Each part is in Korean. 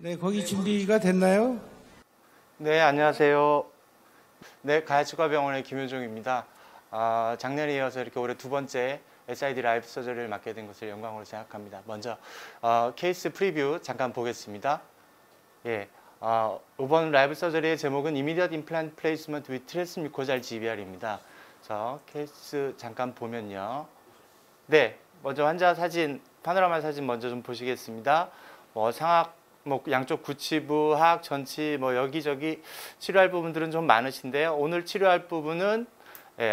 네, 거기 준비가 됐나요? 네, 안녕하세요. 네, 가야치과병원의 김효종입니다. 작년에 이어서 이렇게 올해 두 번째 SID 라이브 서저리를 맡게 된 것을 영광으로 생각합니다. 먼저 케이스 프리뷰 잠깐 보겠습니다. 예, 이번 라이브 서저리의 제목은 Immediate Implant Placement with Transmucosal GBR입니다. 자, 케이스 잠깐 보면요. 네, 먼저 환자 사진, 파노라마 사진 먼저 좀 보시겠습니다. 상악, 양쪽 구치부, 하악, 전치, 여기저기 치료할 부분들은 좀 많으신데요. 오늘 치료할 부분은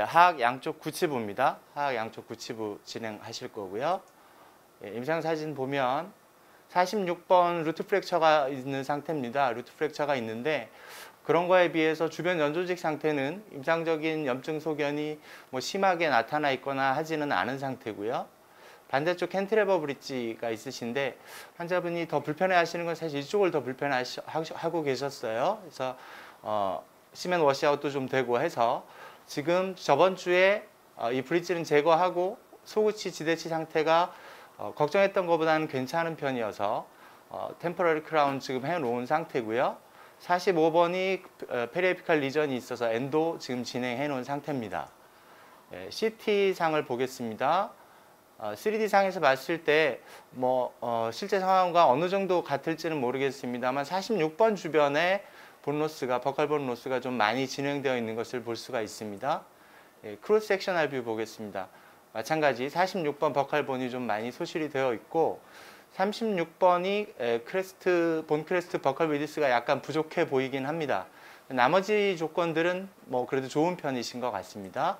하악 양쪽 구치부입니다. 하악 양쪽 구치부 진행하실 거고요. 임상 사진 보면 46번 루트 프랙처가 있는 상태입니다. 루트 프랙처가 있는데 그런 거에 비해서 주변 연조직 상태는 임상적인 염증 소견이 심하게 나타나 있거나 하지는 않은 상태고요. 반대쪽 캔티레버 브릿지가 있으신데 환자분이 더 불편해 하시는 건 사실 이쪽을 더 불편하고 계셨어요. 그래서 시멘 워시아웃도 좀 되고 해서 지금 저번 주에 이 브릿지는 제거하고 소구치, 지대치 상태가 걱정했던 것보다는 괜찮은 편이어서 템포러리 크라운 지금 해놓은 상태고요. 45번이 페리에피칼 리전이 있어서 엔도 지금 진행해 놓은 상태입니다. CT 상을 보겠습니다. 3D 상에서 봤을 때 실제 상황과 어느 정도 같을지는 모르겠습니다만 46번 주변에 본로스가 버컬 본로스가 좀 많이 진행되어 있는 것을 볼 수가 있습니다. 크로스 섹셔널 뷰 보겠습니다. 마찬가지 46번 버컬 본이 좀 많이 소실이 되어 있고 36번이 본 크레스트 버컬 위드스가 약간 부족해 보이긴 합니다. 나머지 조건들은 그래도 좋은 편이신 것 같습니다.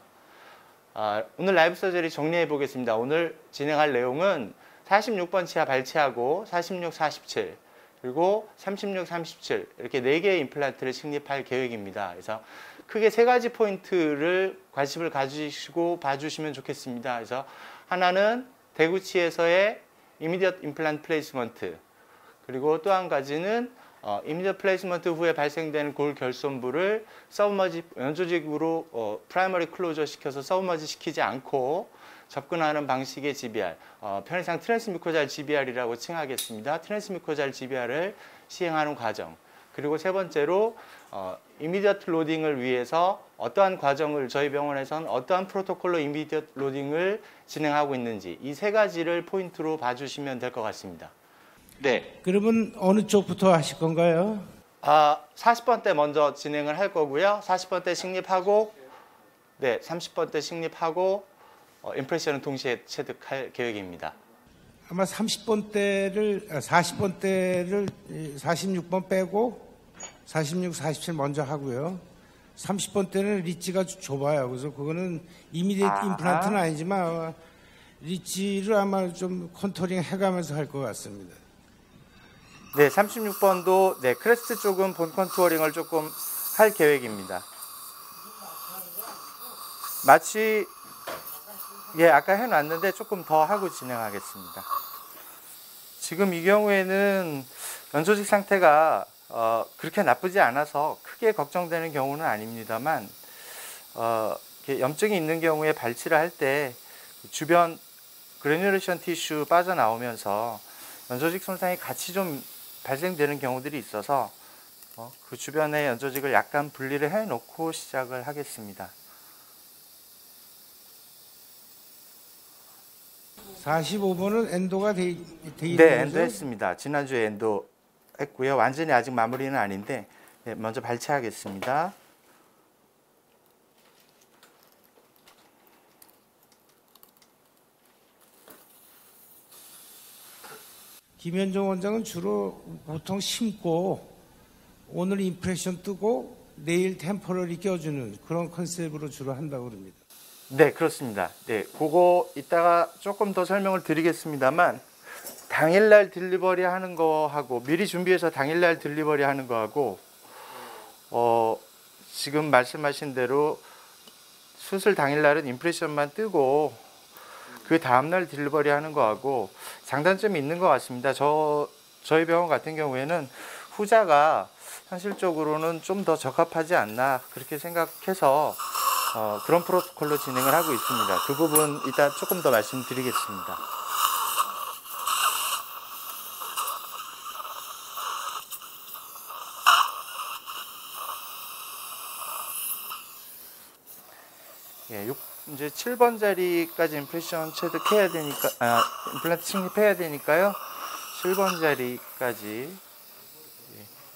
오늘 라이브 서저리 정리해 보겠습니다. 오늘 진행할 내용은 46번 치아 발치하고 46, 47 그리고 36, 37 이렇게 4개의 임플란트를 식립할 계획입니다. 그래서 크게 3가지 포인트를 관심을 가지시고 봐주시면 좋겠습니다. 그래서 하나는 대구치에서의 Immediate Implant Placement 그리고 또 한 가지는 Immediate Placement 후에 발생되는 골 결손부를 서브머지 연조직으로 프라이머리 클로저 시켜서 서브머지 시키지 않고 접근하는 방식의 GBR, 편의상 트랜스뮤코잘 GBR이라고 칭하겠습니다. 트랜스뮤코잘 GBR을 시행하는 과정. 그리고 세 번째로 이미디어트 로딩을 위해서 어떠한 과정을 저희 병원에서는 어떠한 프로토콜로 이미디어트 로딩을 진행하고 있는지 이 3가지를 포인트로 봐주시면 될 것 같습니다. 네. 그러면 어느 쪽부터 하실 건가요? 40번 때 먼저 진행을 할 거고요. 40번 때 식립하고, 네, 30번 때 식립하고, 임프레션은 동시에 체득할 계획입니다. 아마 40번 때를 46번 빼고 46, 47 먼저 하고요. 30번 때는 리치가 좁아요. 그래서 그거는 이미디에이트 임플란트는 아니지만 리치를 아마 좀 컨토링 해가면서 할 것 같습니다. 네, 36번도 크레스트 쪽은 본 컨투어링을 조금 할 계획입니다. 마취 아까 해놨는데 조금 더 하고 진행하겠습니다. 지금 이 경우에는 연소직 상태가 그렇게 나쁘지 않아서 크게 걱정되는 경우는 아닙니다만 염증이 있는 경우에 발치를 할 때 주변 그래뉴레이션 티슈 빠져나오면서 연소직 손상이 같이 좀 발생되는 경우들이 있어서 그 주변의 연소직을 약간 분리를 해놓고 시작을 하겠습니다. 45번은 엔도가 돼 있는 네, 거죠? 엔도 했습니다. 지난주에 엔도 했고요. 완전히 아직 마무리는 아닌데 먼저 발치하겠습니다. 김현종 원장은 주로 보통 심고 오늘 임프레션 뜨고 내일 템포러리 껴주는 그런 컨셉으로 주로 한다고 그럽니다. 네, 그렇습니다. 네, 그거 이따가 조금 더 설명을 드리겠습니다만 당일날 딜리버리 하는 거하고 미리 준비해서 당일날 딜리버리 하는 거하고 지금 말씀하신 대로 수술 당일날은 임프레션만 뜨고 그 다음날 딜리버리 하는 거하고 장단점이 있는 것 같습니다. 저희 병원 같은 경우에는 후자가 현실적으로는 좀 더 적합하지 않나 그렇게 생각해서 그런 프로토콜로 진행을 하고 있습니다. 그 부분 이따 조금 더 말씀드리겠습니다. 예, 이제 7번 자리까지 임프레션 체득해야 되니까, 임플란트 식립해야 되니까요. 7번 자리까지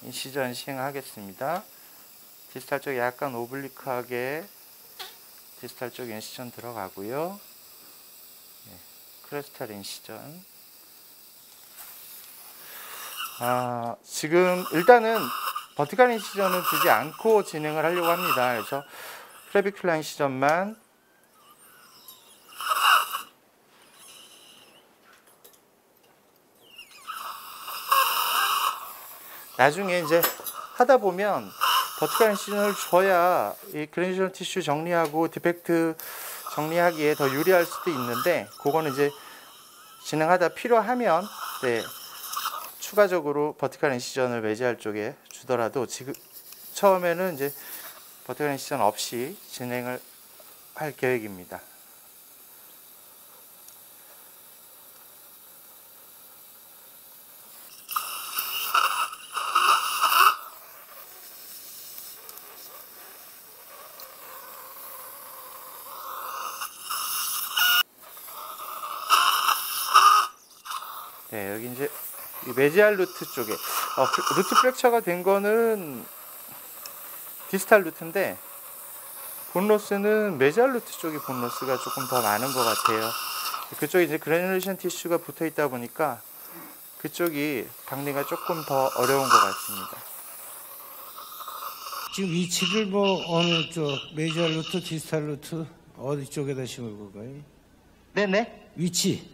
인시전 시행하겠습니다. 디스탈 쪽 약간 오블리크하게 디스탈 쪽 인시전 들어가고요. 크레스탈 인시전. 지금 일단은 버티컬 인시전은 두지 않고 진행을 하려고 합니다. 그래서 클래비큘라 인시전만 나중에 이제 하다 보면 버티컬 인시전을 줘야 이 그래뉴션 티슈 정리하고 디펙트 정리하기에 더 유리할 수도 있는데, 그거는 이제 진행하다 필요하면 추가적으로 버티컬 인시전을 매지알 쪽에 주더라도 지금 처음에는 이제 버티컬 인시전 없이 진행을 할 계획입니다. 네, 여기 이제 이 메지알 루트 쪽에 루트 프랙처가 된 거는 디스탈 루트인데, 본로스는 메지알 루트 쪽이 본로스가 조금 더 많은 것 같아요. 그쪽에 이제 그래뉴레이션 티슈가 붙어 있다 보니까 그쪽이 박리가 조금 더 어려운 것 같습니다. 지금 위치를 어느 쪽, 메지알 루트, 디스탈 루트 어디 쪽에다 심을 건가요? 네네. 위치.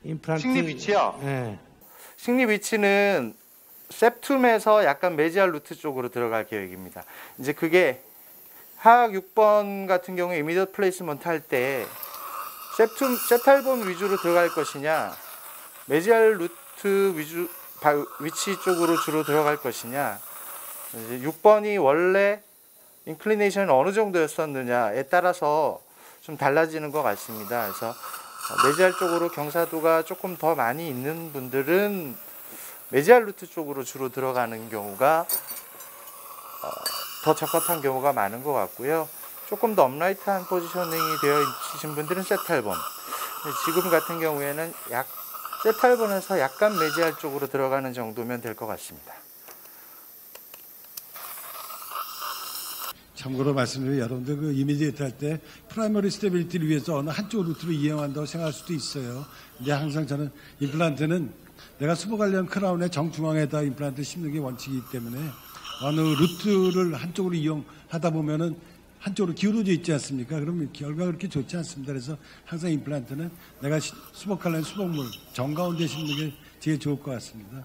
임플란트. 식립 위치요? 네. 식립 위치는 septum에서 약간 메지알 루트 쪽으로 들어갈 계획입니다. 이제 그게 하악 6번 같은 경우에 immediate placement 할 때 세탈본 위주로 들어갈 것이냐, 메지알 루트 위치 쪽으로 주로 들어갈 것이냐, 이제 6번이 원래 인클리네이션이 어느 정도였었느냐에 따라서 좀 달라지는 것 같습니다. 그래서 메지알 쪽으로 경사도가 조금 더 많이 있는 분들은 메지알 루트 쪽으로 주로 들어가는 경우가 더 적합한 경우가 많은 것 같고요. 조금 더 업라이트한 포지셔닝이 되어 있으신 분들은 세탈본. 지금 같은 경우에는 세탈본에서 약간 메지알 쪽으로 들어가는 정도면 될 것 같습니다. 참고로 말씀드리면 여러분들 그 이미디에이트 할 때 프라이머리 스테빌리티를 위해서 어느 한쪽 루트로 이용한다고 생각할 수도 있어요. 근데 항상 저는 임플란트는 내가 수보 관련 크라운의 정중앙에다 임플란트 심는 게 원칙이기 때문에 어느 루트를 한쪽으로 이용하다 보면은 한쪽으로 기울어져 있지 않습니까? 그러면 결과가 그렇게 좋지 않습니다. 그래서 항상 임플란트는 내가 수복하려는 수복물 정가운데 심는 게 제일 좋을 것 같습니다.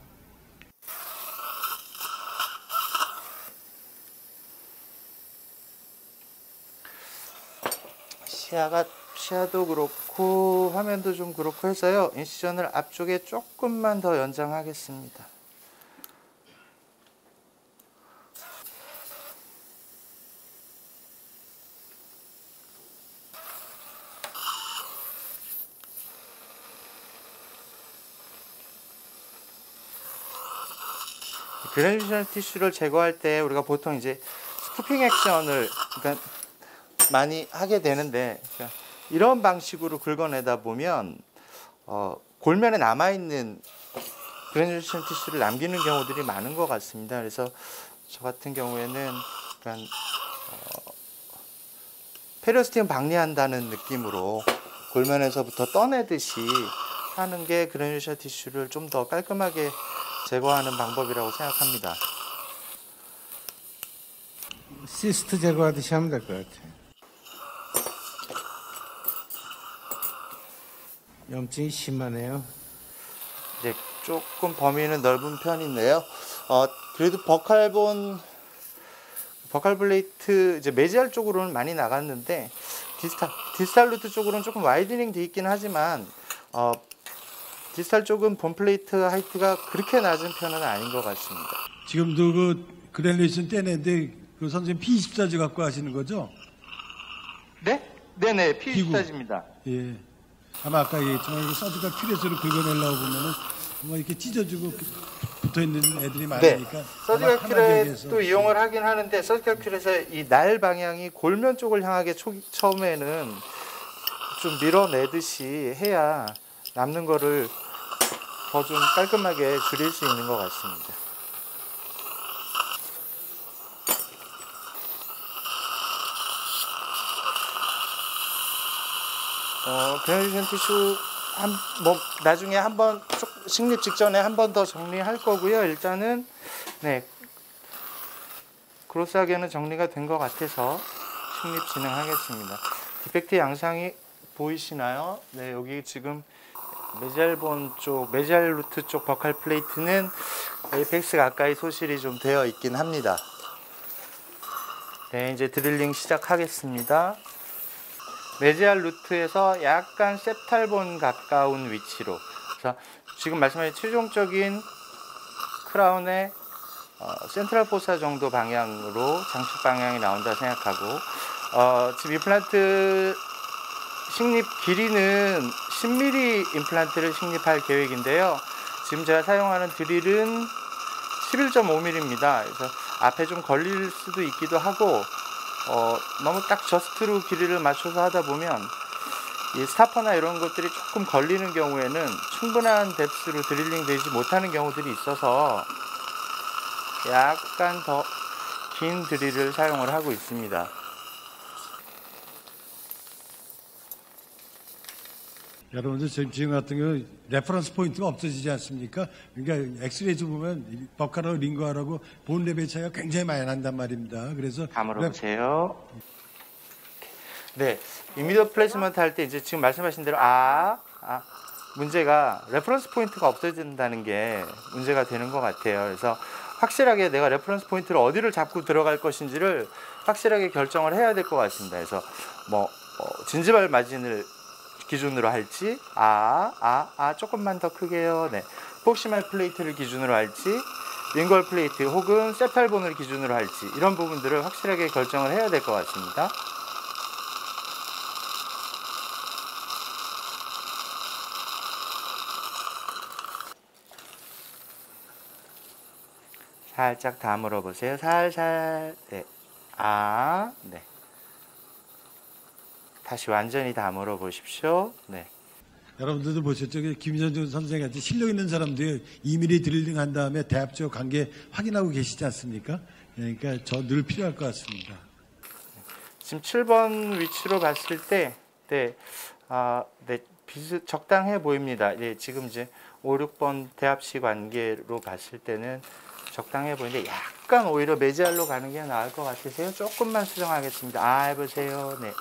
시야도 그렇고 화면도 좀 그렇고 해서요, 인시전을 앞쪽에 조금만 더 연장하겠습니다. 그래뉴션 티슈를 제거할 때 우리가 보통 이제 스쿠핑 액션을 많이 하게 되는데, 이런 방식으로 긁어내다 보면 골면에 남아있는 그래뉴션 티슈를 남기는 경우들이 많은 것 같습니다. 그래서 저 같은 경우에는 페리오스티움 박리한다는 느낌으로 골면에서부터 떠내듯이 하는 게 그래뉴션 티슈를 좀 더 깔끔하게 제거하는 방법이라고 생각합니다. 시스트 제거하듯이 하면 될 것 같아요. 염증이 심하네요. 이제 조금 범위는 넓은 편인데요. 그래도 버칼 블레이트 이제 메지알 쪽으로는 많이 나갔는데 디스탈 루트 쪽으로는 조금 와이드닝 돼 있긴 하지만 디스탈 쪽은 본 플레이트 하이트가 그렇게 낮은 편은 아닌 것 같습니다. 지금도 그 그래뉴레이션 떼내는데 그 선생님 P24지 갖고 하시는 거죠? 네? 네네, P24지입니다. 예. 아마 아까 얘기했지만 서지컬 큐레스로 긁어내려고 보면은 뭐 이렇게 찢어지고 붙어 있는 애들이 네. 많으니까 서지컬 아마 하나 큐렛도 지역에서 이용을 하긴 하는데 서지컬 큐렛의 이 날 방향이 골면 쪽을 향하게 처음에는 좀 밀어내듯이 해야 남는 거를 더 좀 깔끔하게 줄일 수 있는 것 같습니다. 그라듀에이션 티슈 뭐 나중에 한번 식립 직전에 한 번 더 정리할 거고요. 일단은 네 그로스하게는 정리가 된 것 같아서 식립 진행하겠습니다. 디펙트 양상이 보이시나요? 네, 여기 지금 메지알본 쪽, 메지알 루트 쪽 버칼 플레이트는 에이펙스 가까이 소실이 좀 되어 있긴 합니다. 네, 이제 드릴링 시작하겠습니다. 메지알 루트에서 약간 septal본 가까운 위치로, 그래서 지금 말씀하신 최종적인 크라운의 센트럴 포사 정도 방향으로 장축 방향이 나온다 생각하고, 지금 임플란트 식립 길이는 10mm 임플란트를 식립할 계획인데요. 지금 제가 사용하는 드릴은 11.5mm입니다. 그래서 앞에 좀 걸릴 수도 있기도 하고, 너무 딱 저스트로 길이를 맞춰서 하다 보면 이 스타퍼나 이런 것들이 조금 걸리는 경우에는 충분한 뎁스로 드릴링 되지 못하는 경우들이 있어서 약간 더 긴 드릴을 사용을 하고 있습니다. 여러분들 지금 같은 경우 레퍼런스 포인트가 없어지지 않습니까? 그러니까 엑스레이에서 보면 버카라고 링거하라고 본 레벨 차이가 굉장히 많이 난단 말입니다. 그래서 감으로 보세요. 네, 이미디어 플레이스먼트 할 때 이제 지금 말씀하신 대로 문제가 레퍼런스 포인트가 없어진다는 게 문제가 되는 것 같아요. 그래서 확실하게 내가 레퍼런스 포인트를 어디를 잡고 들어갈 것인지를 확실하게 결정을 해야 될 것 같습니다. 그래서 뭐 진지발 마진을 기준으로 할지, 조금만 더 크게요. 네, 폭시말 플레이트를 기준으로 할지, 링걸 플레이트 혹은 세팔본을 기준으로 할지, 이런 부분들을 확실하게 결정을 해야 될 것 같습니다. 살짝 다물어 보세요. 살살. 네. 네. 다시 완전히 다물어 보십시오. 네. 여러분들도 보셨죠? 김현준 선생한테 실력 있는 사람들이 2mm 드릴링 한 다음에 대합적 관계 확인하고 계시지 않습니까? 그러니까 저 늘 필요할 것 같습니다. 지금 7번 위치로 봤을 때, 네, 적당해 보입니다. 예, 지금 이제 5, 6번 대합시 관계로 봤을 때는 적당해 보이는데 약간 오히려 메지알로 가는 게 나을 것 같으세요? 조금만 수정하겠습니다. 해보세요. 네.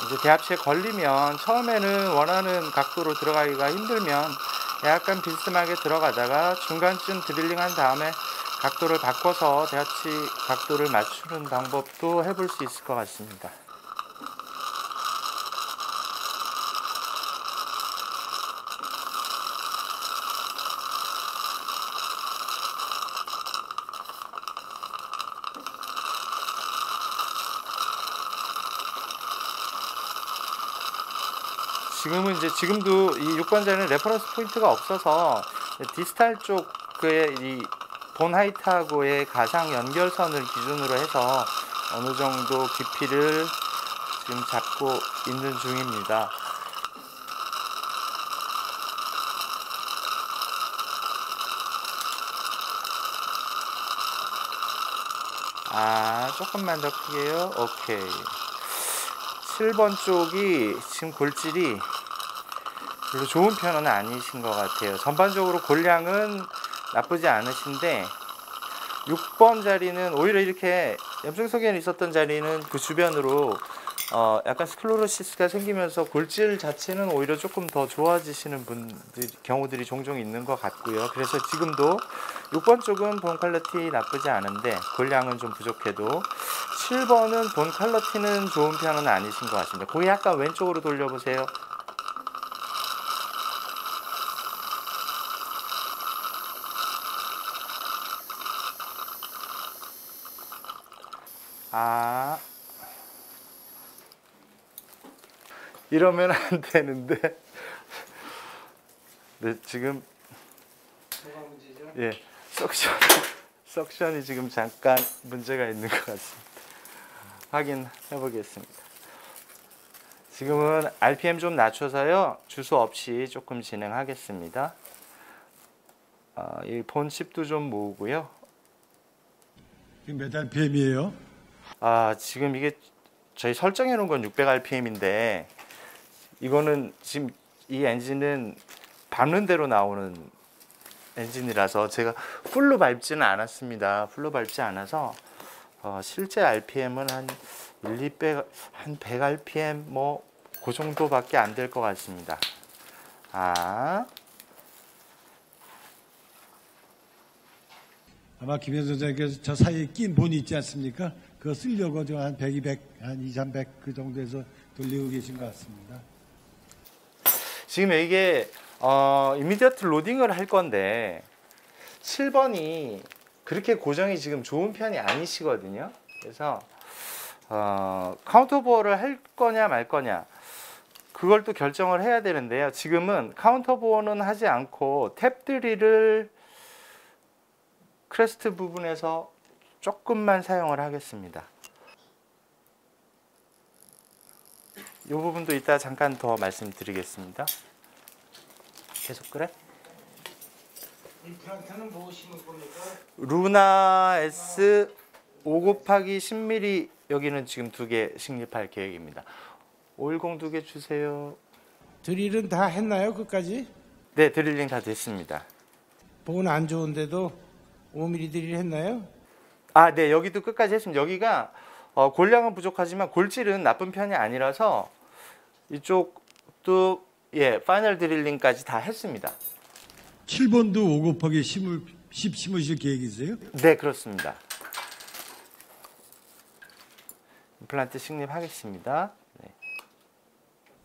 이제 대합체에 걸리면 처음에는 원하는 각도로 들어가기가 힘들면 약간 비스듬하게 들어가다가 중간쯤 드릴링 한 다음에 각도를 바꿔서 대합치 각도를 맞추는 방법도 해볼 수 있을 것 같습니다. 지금도 이 6번 자리는 레퍼런스 포인트가 없어서 디스탈 쪽의 이 본 하이트하고의 가상 연결선을 기준으로 해서 어느 정도 깊이를 지금 잡고 있는 중입니다. 조금만 더 크게요. 오케이. 7번 쪽이 지금 골질이 별로 좋은 편은 아니신 것 같아요. 전반적으로 골량은 나쁘지 않으신데 6번 자리는 오히려 이렇게 염증소견이 있었던 자리는 그 주변으로 약간 스클로로시스가 생기면서 골질 자체는 오히려 조금 더 좋아지시는 경우들이 종종 있는 것 같고요. 그래서 지금도 6번 쪽은 본 퀄리티 나쁘지 않은데 골량은 좀 부족해도 7번은 본 퀄리티는 좋은 편은 아니신 것 같습니다. 고개 약간 왼쪽으로 돌려보세요. 이러면 안 되는데. 네, 지금 예, 석션이 지금 잠깐 문제가 있는 것 같습니다. 확인해 보겠습니다. 지금은 RPM 좀 낮춰서요, 주소 없이 조금 진행하겠습니다. 이 본칩도 좀 모으고요. 몇 RPM이에요? 지금 이게 저희 설정해 놓은 건 600rpm인데 이거는 지금 이 엔진은 밟는 대로 나오는 엔진이라서 제가 풀로 밟지는 않았습니다. 풀로 밟지 않아서 실제 RPM은 한 100, 100rpm 뭐 그 정도밖에 안 될 것 같습니다. 아마 김현 선생님께서 저 사이에 낀 본이 있지 않습니까? 그거 쓰려고 좀 한 100, 200, 한 2, 300 그 정도에서 돌리고 계신 것 같습니다. 지금 이게 이미디어트 로딩을 할 건데 7번이 그렇게 고정이 지금 좋은 편이 아니시거든요. 그래서 카운터보어를 할 거냐 말 거냐 그걸 또 결정을 해야 되는데요. 지금은 카운터보어는 하지 않고 탭3를 크레스트 부분에서 조금만 사용을 하겠습니다. 이 부분도 이따 잠깐 더 말씀드리겠습니다. 계속 그래? 임플란트는 뭐 심을 겁니까? 루나 S 5/10mm 여기는 지금 2개 식립할 계획입니다. 510 2개 주세요. 드릴은 다 했나요? 끝까지? 네, 드릴링 다 됐습니다. 본 안 좋은데도 5mm 드릴 했나요? 네, 여기도 끝까지 했습니다. 여기가 골량은 부족하지만 골질은 나쁜 편이 아니라서 이쪽도 파이널 드릴링까지 다 했습니다. 7번도 5/10 심으실 계획이세요? 네, 그렇습니다. 임플란트 식립하겠습니다. 네.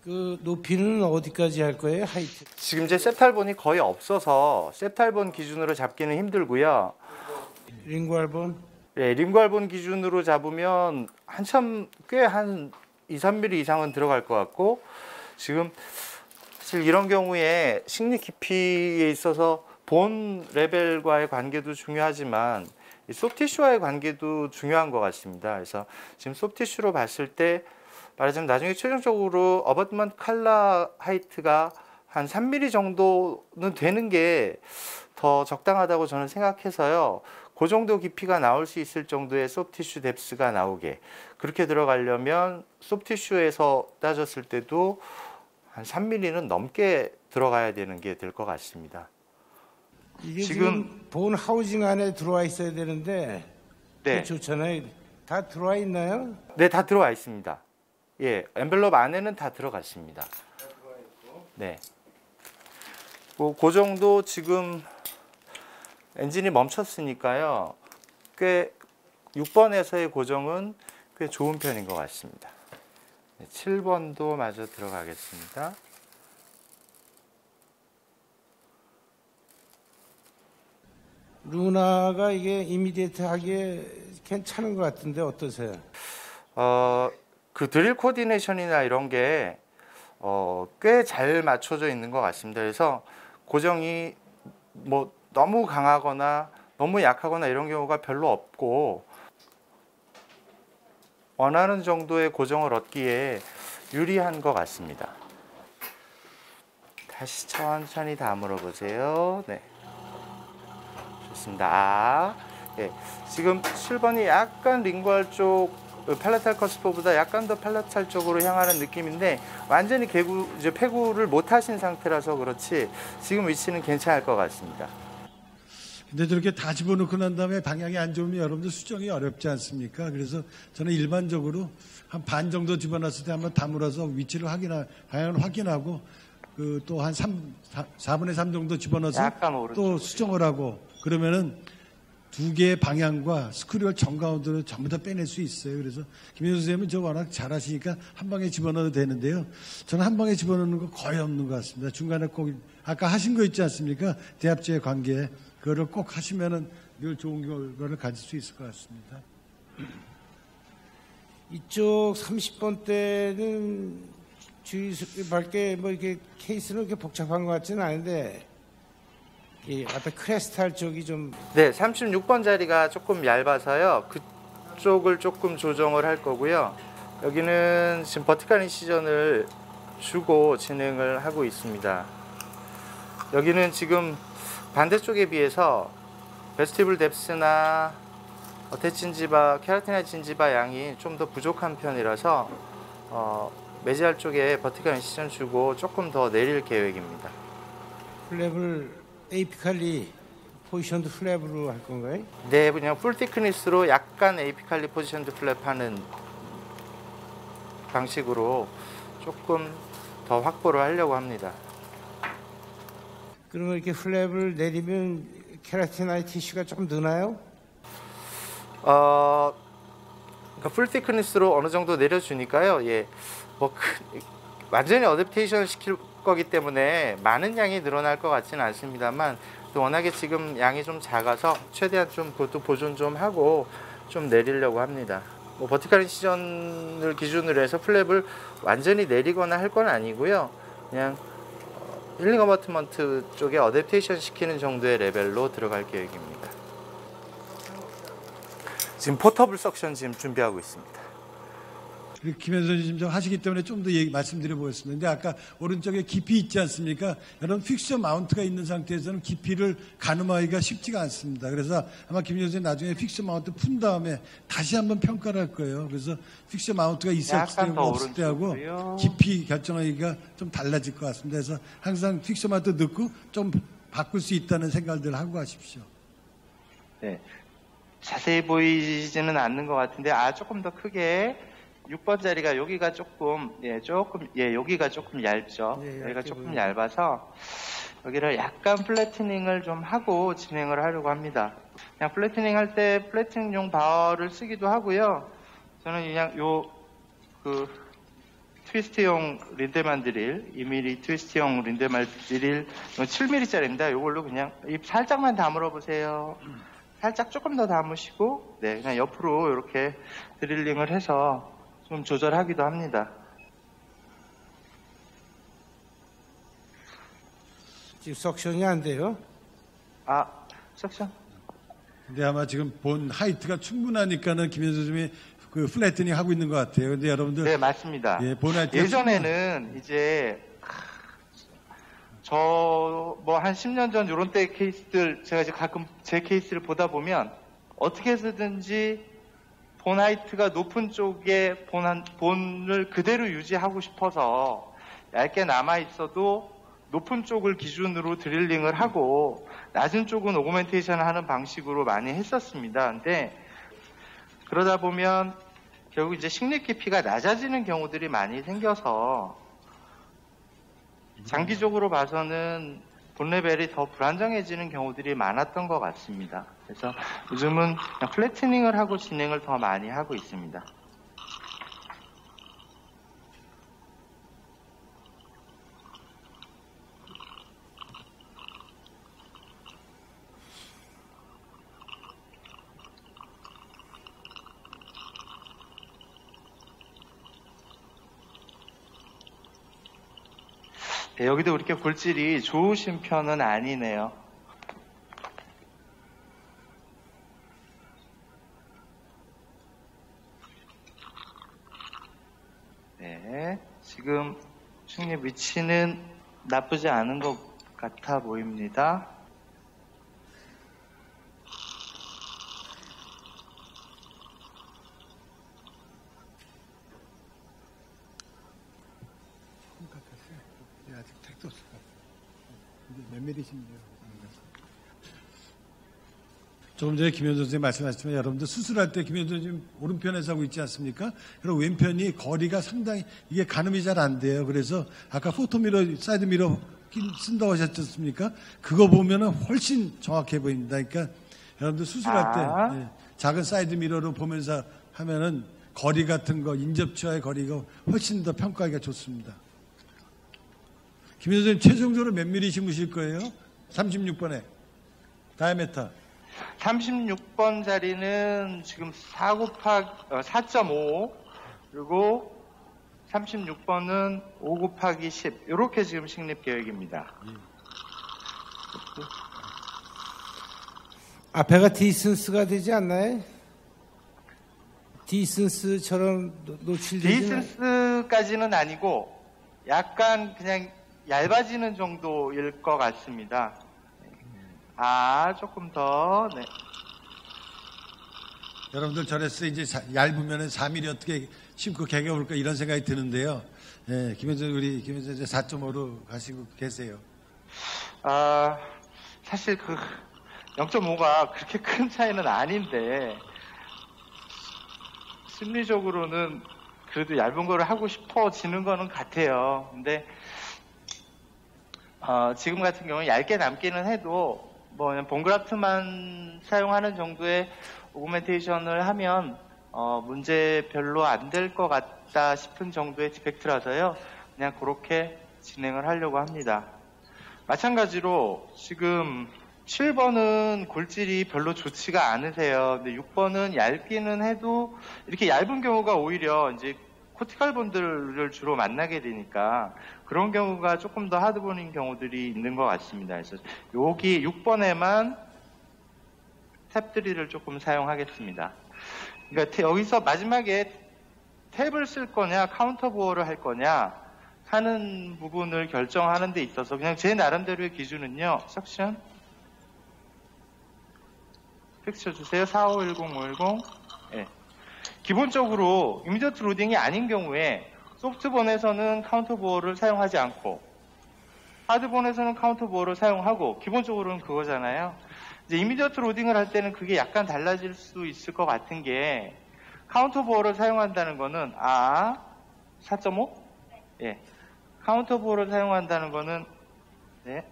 그 높이는 어디까지 할 거예요? 하이트? 지금 이제 셉탈본이 거의 없어서 셉탈본 기준으로 잡기는 힘들고요. 링구알본? 네, 림괄본 기준으로 잡으면 한참 꽤 한 2, 3mm 이상은 들어갈 것 같고 지금 사실 이런 경우에 식립 깊이에 있어서 본 레벨과의 관계도 중요하지만 이 소프티슈와의 관계도 중요한 것 같습니다. 그래서 지금 소프티슈로 봤을 때 말하자면 나중에 최종적으로 어버트먼트 칼라 하이트가 한 3mm 정도는 되는 게 더 적당하다고 저는 생각해서요. 그 정도 깊이가 나올 수 있을 정도의 소프티슈 뎁스가 나오게 그렇게 들어가려면 소프티슈에서 따졌을 때도 한 3mm는 넘게 들어가야 되는 게 될 것 같습니다. 이게 지금 본 하우징 안에 들어와 있어야 되는데 네, 좋잖아요. 다 들어와 있나요? 네, 다 들어와 있습니다. 예, 엔벨롭 안에는 다 들어갔습니다. 네, 그 정도 지금 엔진이 멈췄으니까요. 꽤 6번에서의 고정은 꽤 좋은 편인 것 같습니다. 7번도 마저 들어가겠습니다. 루나가 이게 이미디에이트 하기에 괜찮은 것 같은데 어떠세요? 그 드릴 코디네이션이나 이런 게 꽤 잘 맞춰져 있는 것 같습니다. 그래서 고정이 뭐 너무 강하거나 너무 약하거나 이런 경우가 별로 없고 원하는 정도의 고정을 얻기에 유리한 것 같습니다. 다시 천천히 다물어 보세요. 네, 좋습니다. 예, 지금 7번이 약간 링구얼 쪽 팔라탈 커스퍼보다 약간 더 팔라탈 쪽으로 향하는 느낌인데 완전히 이제 폐구를 못 하신 상태라서 그렇지 지금 위치는 괜찮을 것 같습니다. 근데 저렇게 다 집어넣고 난 다음에 방향이 안 좋으면 여러분들 수정이 어렵지 않습니까? 그래서 저는 일반적으로 한 반 정도 집어넣었을 때 한번 다물어서 위치를 방향을 확인하고 또 한 4분의 3 정도 집어넣어서 또 수정을 하고 그러면은 두 개의 방향과 스크류를 정가운데로 전부 다 빼낼 수 있어요. 그래서 김현수 선생님은 저 워낙 잘하시니까 한 방에 집어넣어도 되는데요. 저는 한 방에 집어넣는 거 거의 없는 것 같습니다. 중간에 꼭 아까 하신 거 있지 않습니까? 대합제의 관계. 그거를 꼭 하시면은 늘 좋은 결과를 가질 수 있을 것 같습니다. 이쪽 30번 때는 주의 밝게 뭐 이렇게 케이스는 그렇게 복잡한 것 같지는 않은데 이 앞에 크레스탈 쪽이 좀 네, 36번 자리가 조금 얇아서요. 그쪽을 조금 조정을 할 거고요. 여기는 지금 버티컬 인시전을 주고 진행을 하고 있습니다. 여기는 지금 반대쪽에 비해서 베스티블 뎁스나 대진지바, 케라티나이드 진지바 양이 좀 더 부족한 편이라서 메지알 쪽에 버티컬 인시전 주고 조금 더 내릴 계획입니다. 플랩을 에이피칼리 포지션드 플랩으로 할 건가요? 네, 그냥 풀 티크니스로 약간 에이피칼리 포지션드 플랩 하는 방식으로 조금 더 확보를 하려고 합니다. 그러면 이렇게 플랩을 내리면 케라티나이드 티슈가 조금 느나요? 그러니까 풀 티크니스로 어느 정도 내려주니까요. 예, 뭐 완전히 어댑테이션 시킬 거기 때문에 많은 양이 늘어날 것 같지는 않습니다만 또 워낙에 지금 양이 좀 작아서 최대한 좀 그것도 보존 좀 하고 좀 내리려고 합니다. 뭐 버티컬 인시전을 기준으로 해서 플랩을 완전히 내리거나 할 건 아니고요. 그냥 힐링 어바트먼트 쪽에 어댑테이션 시키는 정도의 레벨로 들어갈 계획입니다. 지금 포터블 석션 지금 준비하고 있습니다. 김현수 선생님 좀 하시기 때문에 좀 더 말씀드려 보겠습니다. 근데 아까 오른쪽에 깊이 있지 않습니까? 여러분 픽서 마운트가 있는 상태에서는 깊이를 가늠하기가 쉽지가 않습니다. 그래서 아마 김현수 선생님 나중에 픽서 마운트 푼 다음에 다시 한번 평가를 할 거예요. 그래서 픽서 마운트가 있었을 때하고 없을 때하고 깊이 결정하기가 좀 달라질 것 같습니다. 그래서 항상 픽서 마운트 넣고 좀 바꿀 수 있다는 생각들 하고 가십시오. 네, 자세히 보이지는 않는 것 같은데 조금 더 크게 6번 자리가 여기가 조금 여기가 조금 얇죠. 네, 여기가 조금 얇아서 여기를 약간 플래트닝을 좀 하고 진행을 하려고 합니다. 그냥 플래트닝 할 때 플래트닝용 바어를 쓰기도 하고요. 저는 그냥 트위스트용 린데만 드릴 2mm 트위스트용 린데만 드릴 7mm짜리입니다. 이걸로 그냥 입 살짝만 다물어 보세요. 살짝 조금 더 담으시고 그냥 옆으로 이렇게 드릴링을 해서 좀 조절하기도 합니다. 지금 석션이 안 돼요? 석션? 근데 아마 지금 본 하이트가 충분하니까는 김현수 선생님이 그 플래트닝 하고 있는 것 같아요. 근데 여러분들. 네, 맞습니다. 예, 본 하이트가 예전에는 이제 뭐 한 10년 전 이런 때 케이스들 제가 이제 가끔 제 케이스를 보다 보면 어떻게 해서든지 본 하이트가 높은 쪽에 본을 그대로 유지하고 싶어서 얇게 남아 있어도 높은 쪽을 기준으로 드릴링을 하고 낮은 쪽은 오그멘테이션을 하는 방식으로 많이 했었습니다. 근데 그러다 보면 결국 이제 식립 깊이가 낮아지는 경우들이 많이 생겨서 장기적으로 봐서는 본 레벨이 더 불안정해지는 경우들이 많았던 것 같습니다. 그래서 요즘은 그냥 플래트닝을 하고 진행을 더 많이 하고 있습니다. 네, 여기도 그렇게 골질이 좋으신 편은 아니네요. 네, 지금 충립 위치는 나쁘지 않은 것 같아 보입니다. 아직 택도 없을 것 같아요. 몇 미리신데요? 조금 전에 김현준 선생님 말씀하셨지만 여러분들 수술할 때 김현준 선생님 오른편에서 하고 있지 않습니까? 그리고 왼편이 거리가 상당히 이게 가늠이 잘 안 돼요. 그래서 아까 포토미러, 사이드 미러 쓴다고 하셨지 않습니까? 그거 보면은 훨씬 정확해 보입니다. 그러니까 여러분들 수술할 때 예, 작은 사이드 미러로 보면서 하면은 거리 같은 거, 인접치와의 거리가 훨씬 더 평가하기가 좋습니다. 김 선생님 최종적으로 몇 미리 심으실 거예요? 36번에 다이아메타 36번 자리는 지금 4.5 그리고 36번은 5 곱하기 10 이렇게 지금 식립 계획입니다. 앞에가 디슨스가 되지 않나요? 디슨스처럼 노출되지 디슨스까지는 아니고 약간 그냥 얇아지는 정도일 것 같습니다. 조금 더. 네. 여러분들 저랬을 때 이제 얇으면 4mm 어떻게 심고 개겨볼까 이런 생각이 드는데요. 예, 우리 김현준 4.5로 가시고 계세요. 사실 0.5가 그렇게 큰 차이는 아닌데 심리적으로는 그래도 얇은 거를 하고 싶어지는 거는 같아요. 근데 지금 같은 경우는 얇게 남기는 해도 그냥 본그라프만 사용하는 정도의 오그멘테이션을 하면 문제 별로 안 될 것 같다 싶은 정도의 디펙트라서요. 그냥 그렇게 진행을 하려고 합니다. 마찬가지로 지금 7번은 골질이 별로 좋지가 않으세요. 근데 6번은 얇기는 해도 이렇게 얇은 경우가 오히려 이제 코티칼 본들을 주로 만나게 되니까 그런 경우가 조금 더 하드본인 경우들이 있는 것 같습니다. 그래서 여기 6번에만 탭3를 조금 사용하겠습니다. 그러니까 여기서 마지막에 탭을 쓸 거냐 카운터 보어를 할 거냐 하는 부분을 결정하는 데 있어서 그냥 제 나름대로의 기준은요. 석션 픽처 주세요. 4510-510 예. 기본적으로 이미디어트 로딩이 아닌 경우에 소프트본에서는 카운터 보어를 사용하지 않고 하드본에서는 카운터 보어를 사용하고 기본적으로는 그거잖아요. 이제 이미디어트 로딩을 할 때는 그게 약간 달라질 수 있을 것 같은 게 카운터 보어를 사용한다는 거는 4.5? 예. 카운터 보어를 사용한다는 거는 네.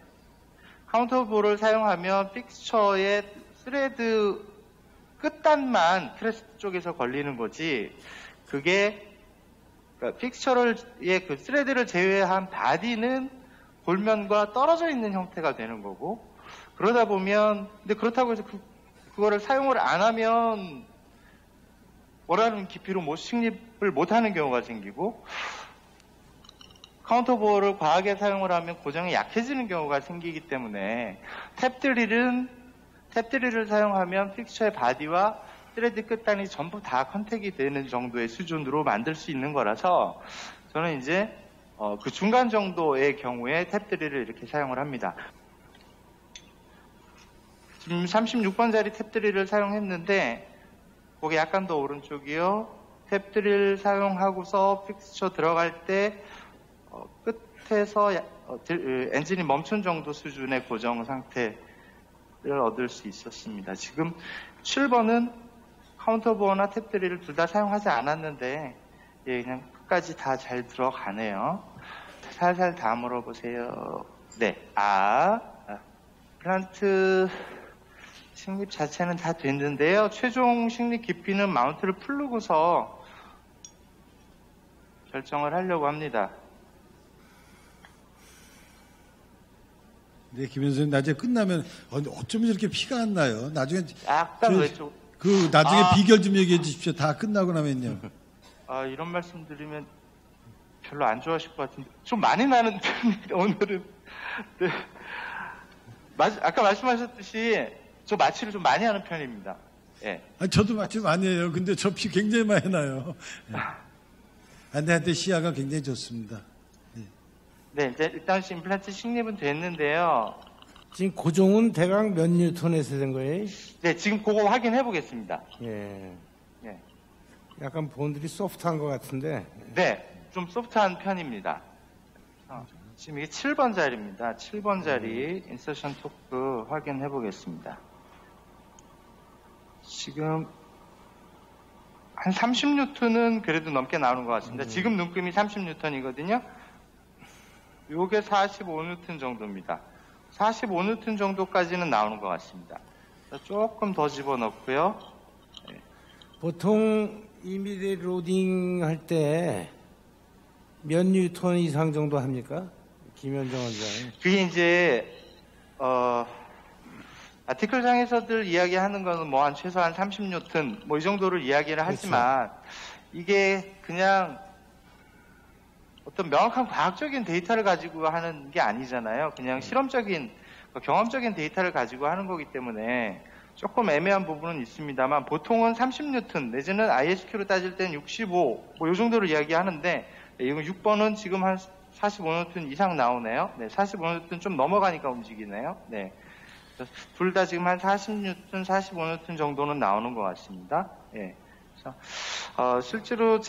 카운터 보어를 사용하면 픽스처의 스레드 끝단만 크레스트 쪽에서 걸리는 거지 그게 그러니까 픽스처의 그 스레드를 제외한 바디는 골면과 떨어져 있는 형태가 되는 거고 그러다 보면 근데 그렇다고 해서 그거를 사용을 안 하면 원하는 깊이로 식립을 못하는 경우가 생기고 카운터 보어를 과하게 사용을 하면 고정이 약해지는 경우가 생기기 때문에 탭3를 사용하면 픽처의 바디와 스레드 끝단이 전부 다 컨택이 되는 정도의 수준으로 만들 수 있는 거라서 저는 이제 그 중간 정도의 경우에 탭3를 이렇게 사용을 합니다. 지금 36번짜리 탭3를 사용했는데 거기 약간 더 오른쪽이요. 탭3를 사용하고서 픽스처 들어갈 때 끝에서 엔진이 멈춘 정도 수준의 고정 상태를 얻을 수 있었습니다. 지금 7번은 카운터 보어나 탭3를 둘 다 사용하지 않았는데 그냥 끝까지 다 잘 들어가네요. 살살 다 물어보세요. 네, 플란트 식립 자체는 다 됐는데요. 최종 식립 깊이는 마운트를 풀르고서 결정을 하려고 합니다. 네, 김현수님 나중에 끝나면 어쩌면 이렇게 피가 안 나요. 나중에 약간 왼쪽. 나중에 비결 좀 얘기해 주십시오. 다 끝나고 나면요. 이런 말씀 드리면 별로 안 좋아하실 것 같은데 좀 많이 나는 편인데 오늘은 네. 아까 말씀하셨듯이 저 마취를 좀 많이 하는 편입니다. 예. 저도 마취 많이 해요. 근데 저 피 굉장히 많이 나요. 한테 시야가 굉장히 좋습니다. 네, 이제 일단 임플란트 식립은 됐는데요. 지금 고정은 대강 몇 뉴턴에서 된 거예요? 네, 지금 그거 확인해 보겠습니다. 예. 네. 약간 본들이 소프트한 것 같은데. 네, 좀 소프트한 편입니다. 지금 이게 7번 자리입니다. 7번 자리 인서션 토크 확인해 보겠습니다. 지금 한 30뉴턴은 그래도 넘게 나오는 것 같습니다. 지금 눈금이 30뉴턴이거든요. 요게 45뉴턴 정도입니다. 45뉴턴 정도까지는 나오는 것 같습니다. 조금 더 집어넣고요. 보통 이미디에이트 로딩 할 때 몇 뉴턴 이상 정도 합니까? 김현정 원장님. 그게 이제 아티클상에서들 이야기하는 거는 뭐 한 최소한 30뉴턴 뭐 이 정도를 이야기를 하지만 이게 그냥 어떤 명확한 과학적인 데이터를 가지고 하는 게 아니잖아요. 그냥 실험적인 경험적인 데이터를 가지고 하는 거기 때문에 조금 애매한 부분은 있습니다만 보통은 30뉴턴 내지는 ISQ로 따질 때는 65 뭐 이 정도를 이야기하는데 이건 6번은 지금 한 45뉴턴 이상 나오네요. 네, 45뉴턴 좀 넘어가니까 움직이네요. 네. 둘 다 지금 한 40뉴턴, 45뉴턴 정도는 나오는 것 같습니다. 예. 그래서, 실제로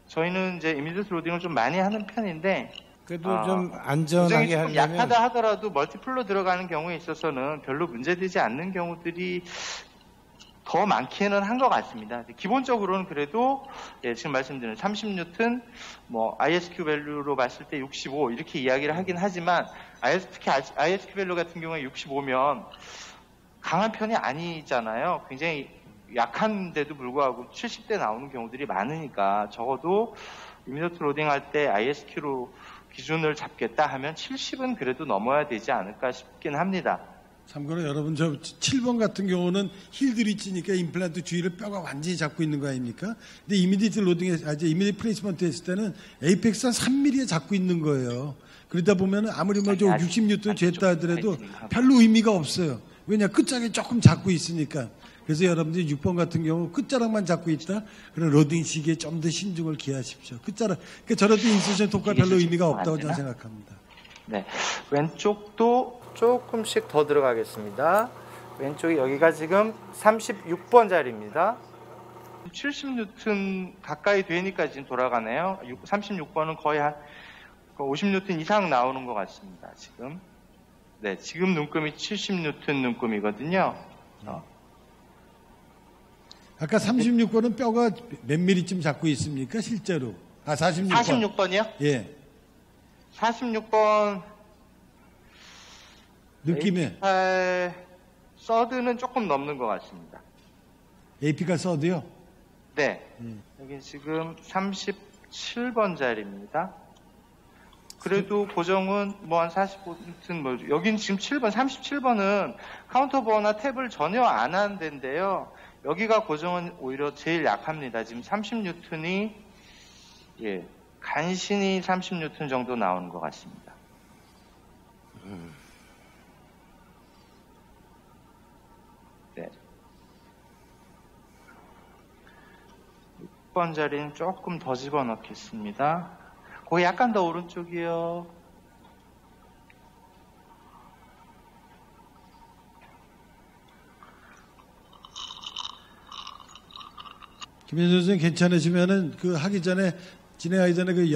저희는 이제 이미디어트 로딩을 좀 많이 하는 편인데, 그래도 좀 안전하게 좀 하려면 약하다 하더라도 멀티플로 들어가는 경우에 있어서는 별로 문제되지 않는 경우들이 더 많기는 한 것 같습니다. 기본적으로는 그래도 지금 말씀드린 30뉴턴, 뭐 ISQ 밸류로 봤을 때 65 이렇게 이야기를 하긴 하지만 특히 ISQ 밸류 같은 경우에 65면 강한 편이 아니잖아요. 굉장히 약한데도 불구하고 70대 나오는 경우들이 많으니까 적어도 이미디어트 로딩 할 때 ISQ로 기준을 잡겠다 하면 70은 그래도 넘어야 되지 않을까 싶긴 합니다. 참고로 여러분 저 7번 같은 경우는 힐들이 찌니까 임플란트 주위를 뼈가 완전히 잡고 있는 거 아닙니까? 근데 이미디어트 로딩에 이미디어트 플레이스먼트 했을 때는 에이펙스 한 3mm에 잡고 있는 거예요. 그러다 보면 아무리 뭐 60뉴턴 쟀다 하더라도 별로 의미가 없어요. 왜냐 끝자락에 조금 잡고 있으니까. 그래서 여러분들이 6번 같은 경우 끝자락만 잡고 있다. 그런 로딩 시기에 좀 더 신중을 기하십시오. 끝자락. 그러니까 저래도 인서션 토크가 별로 의미가 없다고 저는 생각합니다. 네, 왼쪽도 조금씩 더 들어가겠습니다. 왼쪽이 여기가 지금 36번 자리입니다. 70뉴턴 가까이 되니까 지금 돌아가네요. 36번은 거의 한 50뉴턴 이상 나오는 것 같습니다. 지금. 네, 지금 눈금이 70뉴턴 눈금이거든요. 아까 36번은 뼈가 몇 미리쯤 잡고 있습니까? 실제로. 46번. 46번이요? 예. 46번. 느낌에. 서드는 조금 넘는 것 같습니다. AP가 서드요? 네. 여기 지금 37번 자리입니다. 그래도 고정은 뭐 한 45뉴턴 뭐 여긴 지금 7번, 37번은 카운터버나 탭을 전혀 안 한 데인데요. 여기가 고정은 오히려 제일 약합니다. 지금 30뉴턴이 간신히 30뉴턴 정도 나오는 것 같습니다. 네. 6번 자리는 조금 더 집어넣겠습니다. 거기 약간 더 오른쪽이요. 김현정 선생님 괜찮으시면은 그 하기 전에 진행하기 전에 그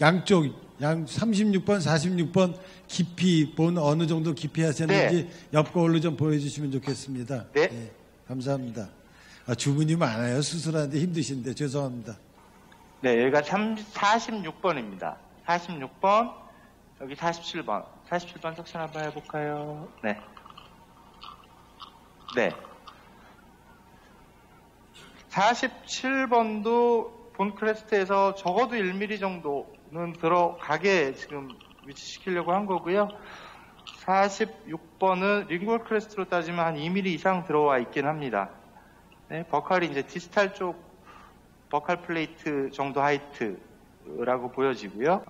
양쪽 36번, 46번 깊이 어느 정도 깊이 하셨는지 네. 옆 거울로 좀 보여주시면 좋겠습니다. 네. 예, 감사합니다. 주문이 많아요. 수술하는데 힘드신데 죄송합니다. 네, 여기가 46번입니다. 46번, 여기 47번. 47번 석션 한번 해볼까요? 네. 네. 47번도 본 크레스트에서 적어도 1mm 정도는 들어가게 지금 위치시키려고 한 거고요. 46번은 링골 크레스트로 따지면 한 2mm 이상 들어와 있긴 합니다. 네, 버칼이 이제 디스탈 쪽 버칼 플레이트 정도 하이트라고 보여지고요.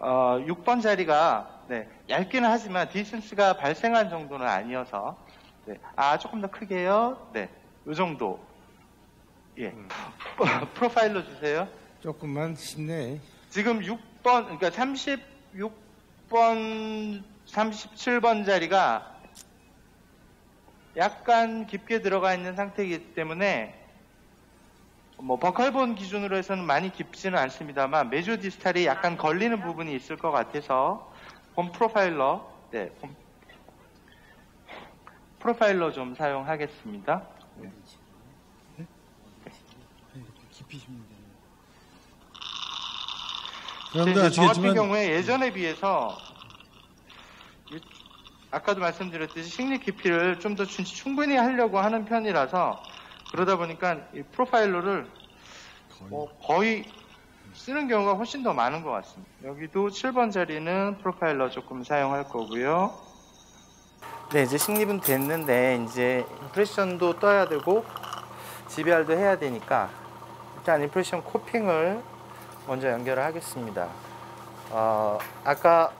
6번 자리가 얇기는 하지만 디스턴스가 발생한 정도는 아니어서 조금 더 크게요. 네, 이 정도. 예. 프로파일로 주세요. 조금만 쉽네. 지금 6번, 그러니까 36번, 37번 자리가 약간 깊게 들어가 있는 상태이기 때문에 뭐 버칼본 기준으로 해서는 많이 깊지는 않습니다만 메조 디스탈이 약간 걸리는 부분이 있을 것 같아서 본 프로파일러, 프로파일러 좀 사용하겠습니다. 깊이십니다. 저 여러분도 같은 아시겠지만 경우에 예전에 비해서 아까도 말씀드렸듯이 식립 깊이를 좀 더 충분히 하려고 하는 편이라서 그러다 보니까 이 프로파일러를 거의 쓰는 경우가 훨씬 더 많은 것 같습니다. 여기도 7번 자리는 프로파일러 조금 사용할 거고요. 네, 이제 식립은 됐는데 이제 임프레션도 떠야 되고 GBR도 해야 되니까 일단 임프레션 코핑을 먼저 연결을 하겠습니다. 아까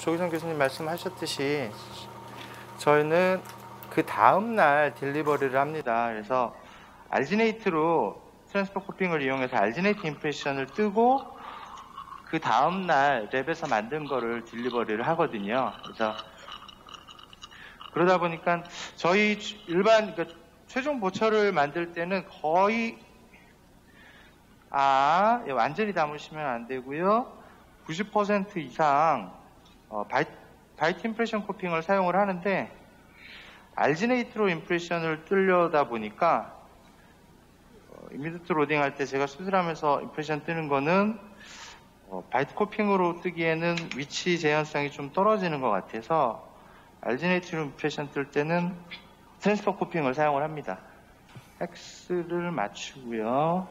조기성 교수님 말씀하셨듯이 저희는 그 다음날 딜리버리를 합니다. 그래서 알지네이트로 트랜스퍼 코핑을 이용해서 알지네이트 임프레션을 뜨고 그 다음날 랩에서 만든 거를 딜리버리를 하거든요. 그래서 그러다 보니까 저희 일반 그러니까 최종 보철을 만들 때는 거의 완전히 담으시면 안 되고요. 90% 이상 바이트 임프레션 코핑을 사용을 하는데 알지네이트로 임프레션을 뜨려다 보니까 이미디어트 로딩 할 때 제가 수술하면서 임프레션 뜨는 거는 바이트 코핑으로 뜨기에는 위치 재현성이 좀 떨어지는 것 같아서 알지네이트로 임프레션 뜰 때는 트랜스퍼 코핑을 사용을 합니다. X를 맞추고요.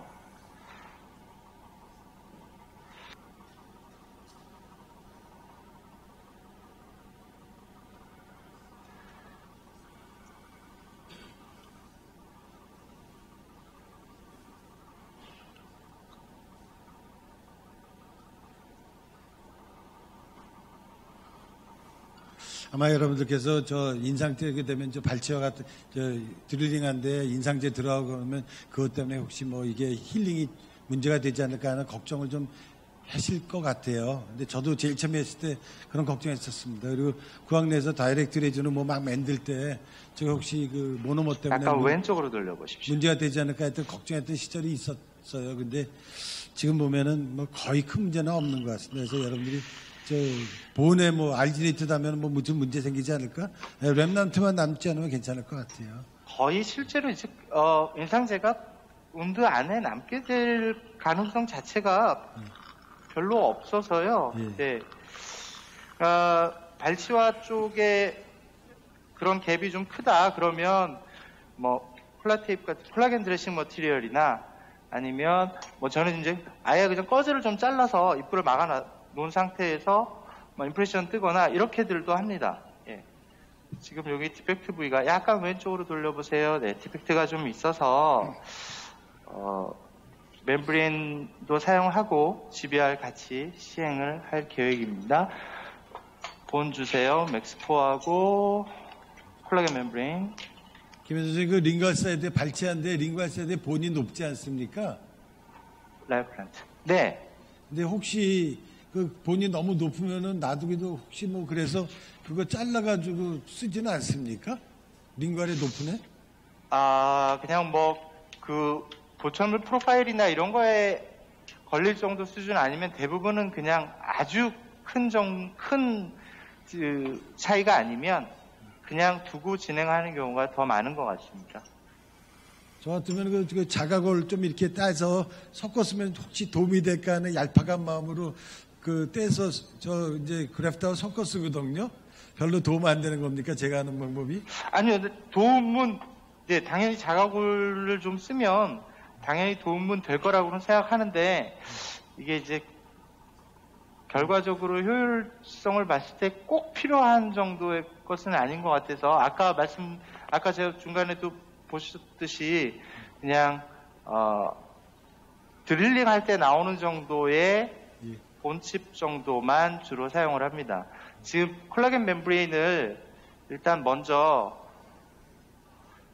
아마 여러분들께서 저 인상되게 되면 저 발치와 같은 저 드릴링한데 인상제 들어가고 그러면 그것 때문에 혹시 뭐 이게 힐링이 문제가 되지 않을까 하는 걱정을 좀 하실 것 같아요. 근데 저도 제일 처음에 했을 때 그런 걱정했었습니다. 그리고 구학내에서 다이렉트 레즈는 뭐 막 만들 때 제가 혹시 그 모노모 때문에 약간 왼쪽으로 돌려보십시오. 문제가 되지 않을까 했던 걱정했던 시절이 있었어요. 근데 지금 보면은 뭐 거의 큰 문제는 없는 것 같습니다. 그래서 여러분들이 저 본에 뭐 알지네이트다면 뭐 무슨 문제 생기지 않을까? 랩넌트만 남지 않으면 괜찮을 것 같아요. 거의 실제로 이제 인상제가 운드 안에 남게 될 가능성 자체가 별로 없어서요. 네. 발치와 쪽에 그런 갭이 좀 크다 그러면 뭐 콜라테이프 같은 콜라겐 드레싱 머티리얼이나 아니면 뭐 저는 이제 아예 그냥 꺼즈를 좀 잘라서 입구를 막아 놓은 상태에서 뭐 임프레션 뜨거나 이렇게들도 합니다. 예. 지금 여기 디펙트 부위가 약간 왼쪽으로 돌려보세요. 네, 디펙트가 좀 있어서 멤브레인도 사용하고 GBR 같이 시행을 할 계획입니다. 본 주세요. 맥스포하고 콜라겐 멤브레인. 김현수 선생님, 그 링괄 사이드에 발치한데 링괄 사이드에 본이 높지 않습니까? 라이브 플란트. 네. 근데 혹시 그 본이 너무 높으면은 놔두기도 혹시 뭐 그래서 그거 잘라가지고 쓰지는 않습니까? 링괄이 높으네? 그냥 뭐 그 보천물 프로파일이나 이런 거에 걸릴 정도 수준 아니면 대부분은 그냥 아주 큰 차이가 아니면 그냥 두고 진행하는 경우가 더 많은 것 같습니다. 저 같으면 그 자각을 좀 이렇게 따서 섞었으면 혹시 도움이 될까 하는 얄팍한 마음으로 그 떼서 저 이제 그래프트하고 섞어 쓰거든요. 별로 도움 안 되는 겁니까? 제가 하는 방법이? 아니요, 도움은 네, 당연히 자각을 좀 쓰면 당연히 도움은 될 거라고는 생각하는데 이게 이제 결과적으로 효율성을 봤을 때 꼭 필요한 정도의 것은 아닌 것 같아서 아까 제가 중간에도 보셨듯이 그냥 드릴링 할 때 나오는 정도의 본칩 정도만 주로 사용을 합니다. 지금 콜라겐 멤브레인을 일단 먼저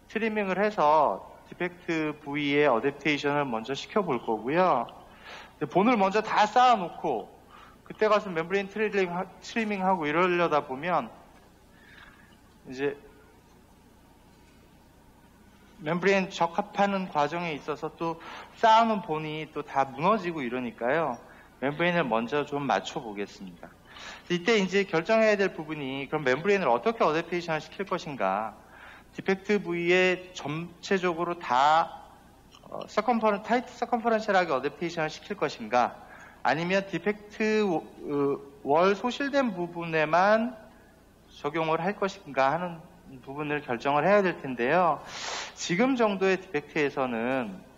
트리밍을 해서 디펙트 부위의 어댑테이션을 먼저 시켜볼 거고요. 본을 먼저 다 쌓아놓고 그때 가서 멤브레인 트리밍하고 이러려다 보면 이제 멤브레인 적합하는 과정에 있어서 또 쌓아놓은 본이 또 다 무너지고 이러니까요. 멤브레인을 먼저 좀 맞춰보겠습니다. 이때 이제 결정해야 될 부분이 그럼 멤브레인을 어떻게 어댑테이션을 시킬 것인가. 디펙트 부위에 전체적으로 다 타이트 서컴퍼런셜하게 어댑테이션을 시킬 것인가, 아니면 디펙트 월 소실된 부분에만 적용을 할 것인가 하는 부분을 결정을 해야 될 텐데요. 지금 정도의 디펙트에서는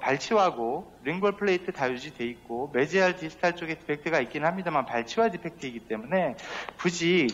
발치와고 링골 플레이트 다 유지돼 있고 메지알 디스탈 쪽에 디펙트가 있긴 합니다만 발치와 디펙트이기 때문에 굳이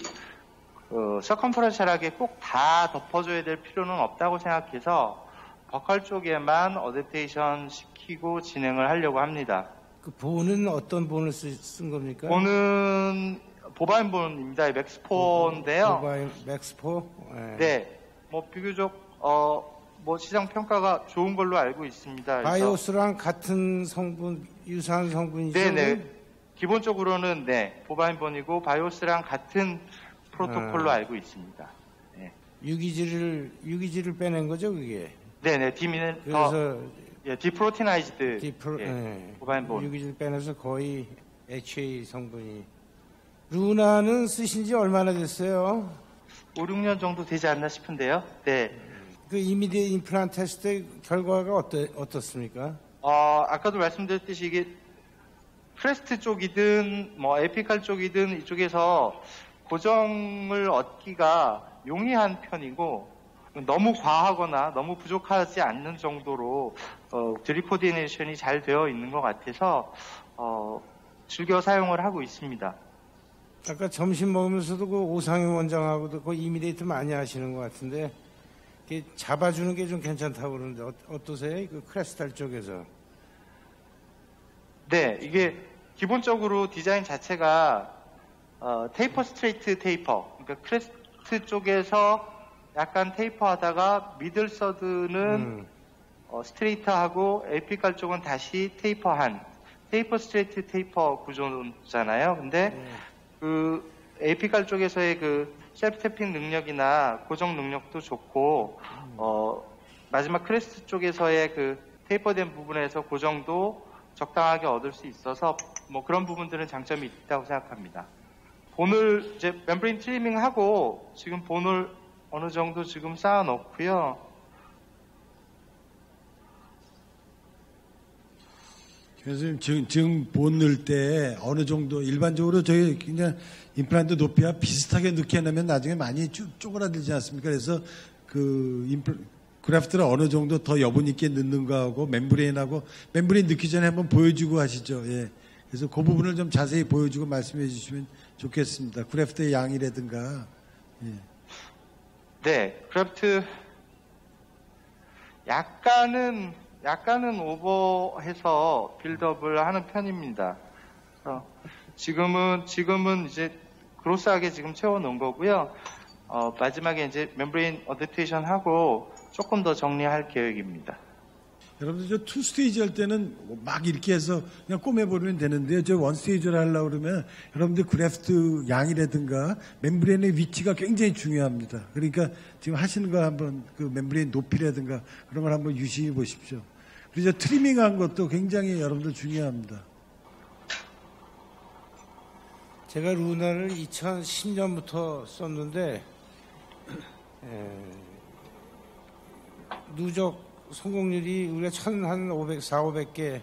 서컴퍼런셜하게 꼭 다 덮어줘야 될 필요는 없다고 생각해서 버컬 쪽에만 어댑테이션 시키고 진행을 하려고 합니다. 그 본은 어떤 본을 쓴 겁니까? 본은 보바인 본입니다. 맥스포인데요. 보바인 맥스포? 네. 뭐 비교적 뭐 시장 평가가 좋은 걸로 알고 있습니다. 바이오스랑 같은 성분, 유사한 성분이죠? 네네. 기본적으로는 네, 보바인 본이고 바이오스랑 같은 프로토콜로 알고 있습니다. 네. 유기질을 빼낸 거죠, 그게? 네네. 그래서 디프로티나이즈드 보바인 본. 유기질 빼내서 거의 HA 성분이. 루나는 쓰신 지 얼마나 됐어요? 5, 6년 정도 되지 않나 싶은데요. 네. 그 이미디어 임플란트 했을 때 결과가 어떻습니까? 아까도 말씀드렸듯이 이게 크레스트 쪽이든 뭐 에피칼 쪽이든 이쪽에서 고정을 얻기가 용이한 편이고 너무 과하거나 너무 부족하지 않는 정도로 드립 코디네이션이 잘 되어 있는 것 같아서 즐겨 사용을 하고 있습니다. 아까 점심 먹으면서도 그 오상영 원장하고도 그 이미데이트 많이 하시는 것 같은데 잡아주는 게 좀 괜찮다고 그러는데 어떠세요? 그 크레스탈 쪽에서. 네, 이게 기본적으로 디자인 자체가 테이퍼 스트레이트 테이퍼, 그러니까 크레스트 쪽에서 약간 테이퍼하다가 미들 서드는 스트레이트하고 에피칼 쪽은 다시 테이퍼한 테이퍼 스트레이트 테이퍼 구조잖아요. 근데 그 에피칼 쪽에서의 그 셀프 탭핑 능력이나 고정 능력도 좋고 마지막 크레스트 쪽에서의 그 테이퍼된 부분에서 고정도 적당하게 얻을 수 있어서 뭐 그런 부분들은 장점이 있다고 생각합니다. 본을 이제 멤브레인 트리밍하고 지금 본을 어느 정도 지금 쌓아 놓고요. 그래서 지금 본 넣을 때 어느 정도 일반적으로 저희 그냥 임플란트 높이와 비슷하게 넣게 하면 나중에 많이 쪼그라들지 않습니까? 그래서 그래프트를 어느 정도 더 여분 있게 넣는 거하고 멤브레인 넣기 전에 한번 보여주고 하시죠. 예. 그래서 그 부분을 좀 자세히 보여주고 말씀해 주시면 좋겠습니다. 그래프트의 양이라든가. 예. 네, 그래프트 약간은 오버해서 빌드업을 하는 편입니다. 지금은 이제 그로스하게 지금 채워놓은 거고요. 마지막에 이제 멤브레인 어댑테이션 하고 조금 더 정리할 계획입니다. 여러분들 저 투 스테이지 할 때는 막 이렇게 해서 그냥 꼬매버리면 되는데요. 저 원 스테이지를 하려고 그러면 여러분들 그래프트 양이라든가 멤브레인의 위치가 굉장히 중요합니다. 그러니까 지금 하시는 거 한번 그 멤브레인 높이라든가 그런 걸 한번 유심히 보십시오. 그리고 저 트리밍한 것도 굉장히 여러분들 중요합니다. 제가 루나를 2010년부터 썼는데 누적 성공률이 우리가 1,500개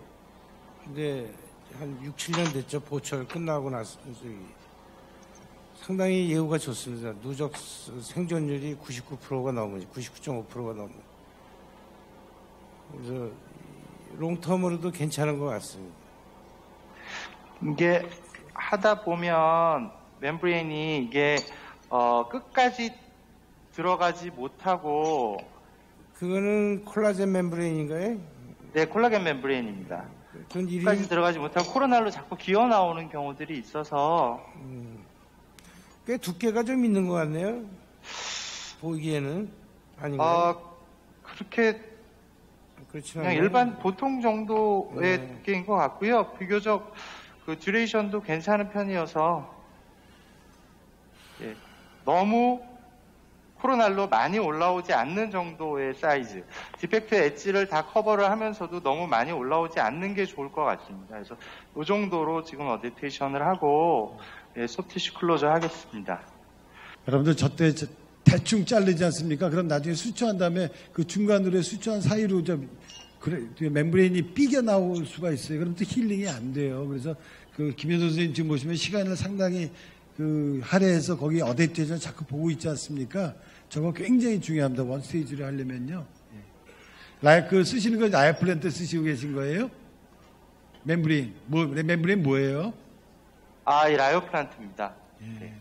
근데 한 6, 7년 됐죠. 보철 끝나고 나서 상당히 예후가 좋습니다. 누적 생존율이 99%가 넘으니 99.5%가 넘어. 그래서 롱텀으로도 괜찮은 것 같습니다. 이게 하다 보면 멤브레인이 이게 끝까지 들어가지 못하고 그거는 콜라겐 멤브레인인가요? 네, 콜라겐 멤브레인입니다. 끝까지 들어가지 못하고 코로날로 자꾸 기어 나오는 경우들이 있어서 꽤 두께가 좀 있는 것 같네요. 보기에는 아닌가요? 그렇게 그렇지는 그냥 않나요? 일반 보통 정도의 네. 두께인 것 같고요. 비교적 그 듀레이션도 괜찮은 편이어서 예, 너무 코로날로 많이 올라오지 않는 정도의 사이즈, 디펙트 엣지를 다 커버를 하면서도 너무 많이 올라오지 않는 게 좋을 것 같습니다. 그래서 이 정도로 지금 어댑테이션을 하고 소프티슈 클로저 하겠습니다. 여러분들 저때 대충 자르지 않습니까? 그럼 나중에 수초한 다음에 그 중간으로 수초한 사이로 멤브레인이 삐겨 나올 수가 있어요. 그럼 또 힐링이 안 돼요. 그래서 그 김현수 선생님 지금 보시면 시간을 상당히 그 할애해서 거기 어댑테이션 자꾸 보고 있지 않습니까? 저거 굉장히 중요합니다. 원 스테이지를 하려면요. 그 쓰시는 건 라이어 플랜트 쓰시고 계신 거예요? 멤브레인. 멤브레인 뭐예요? 이 라이어 플란트입니다. 네.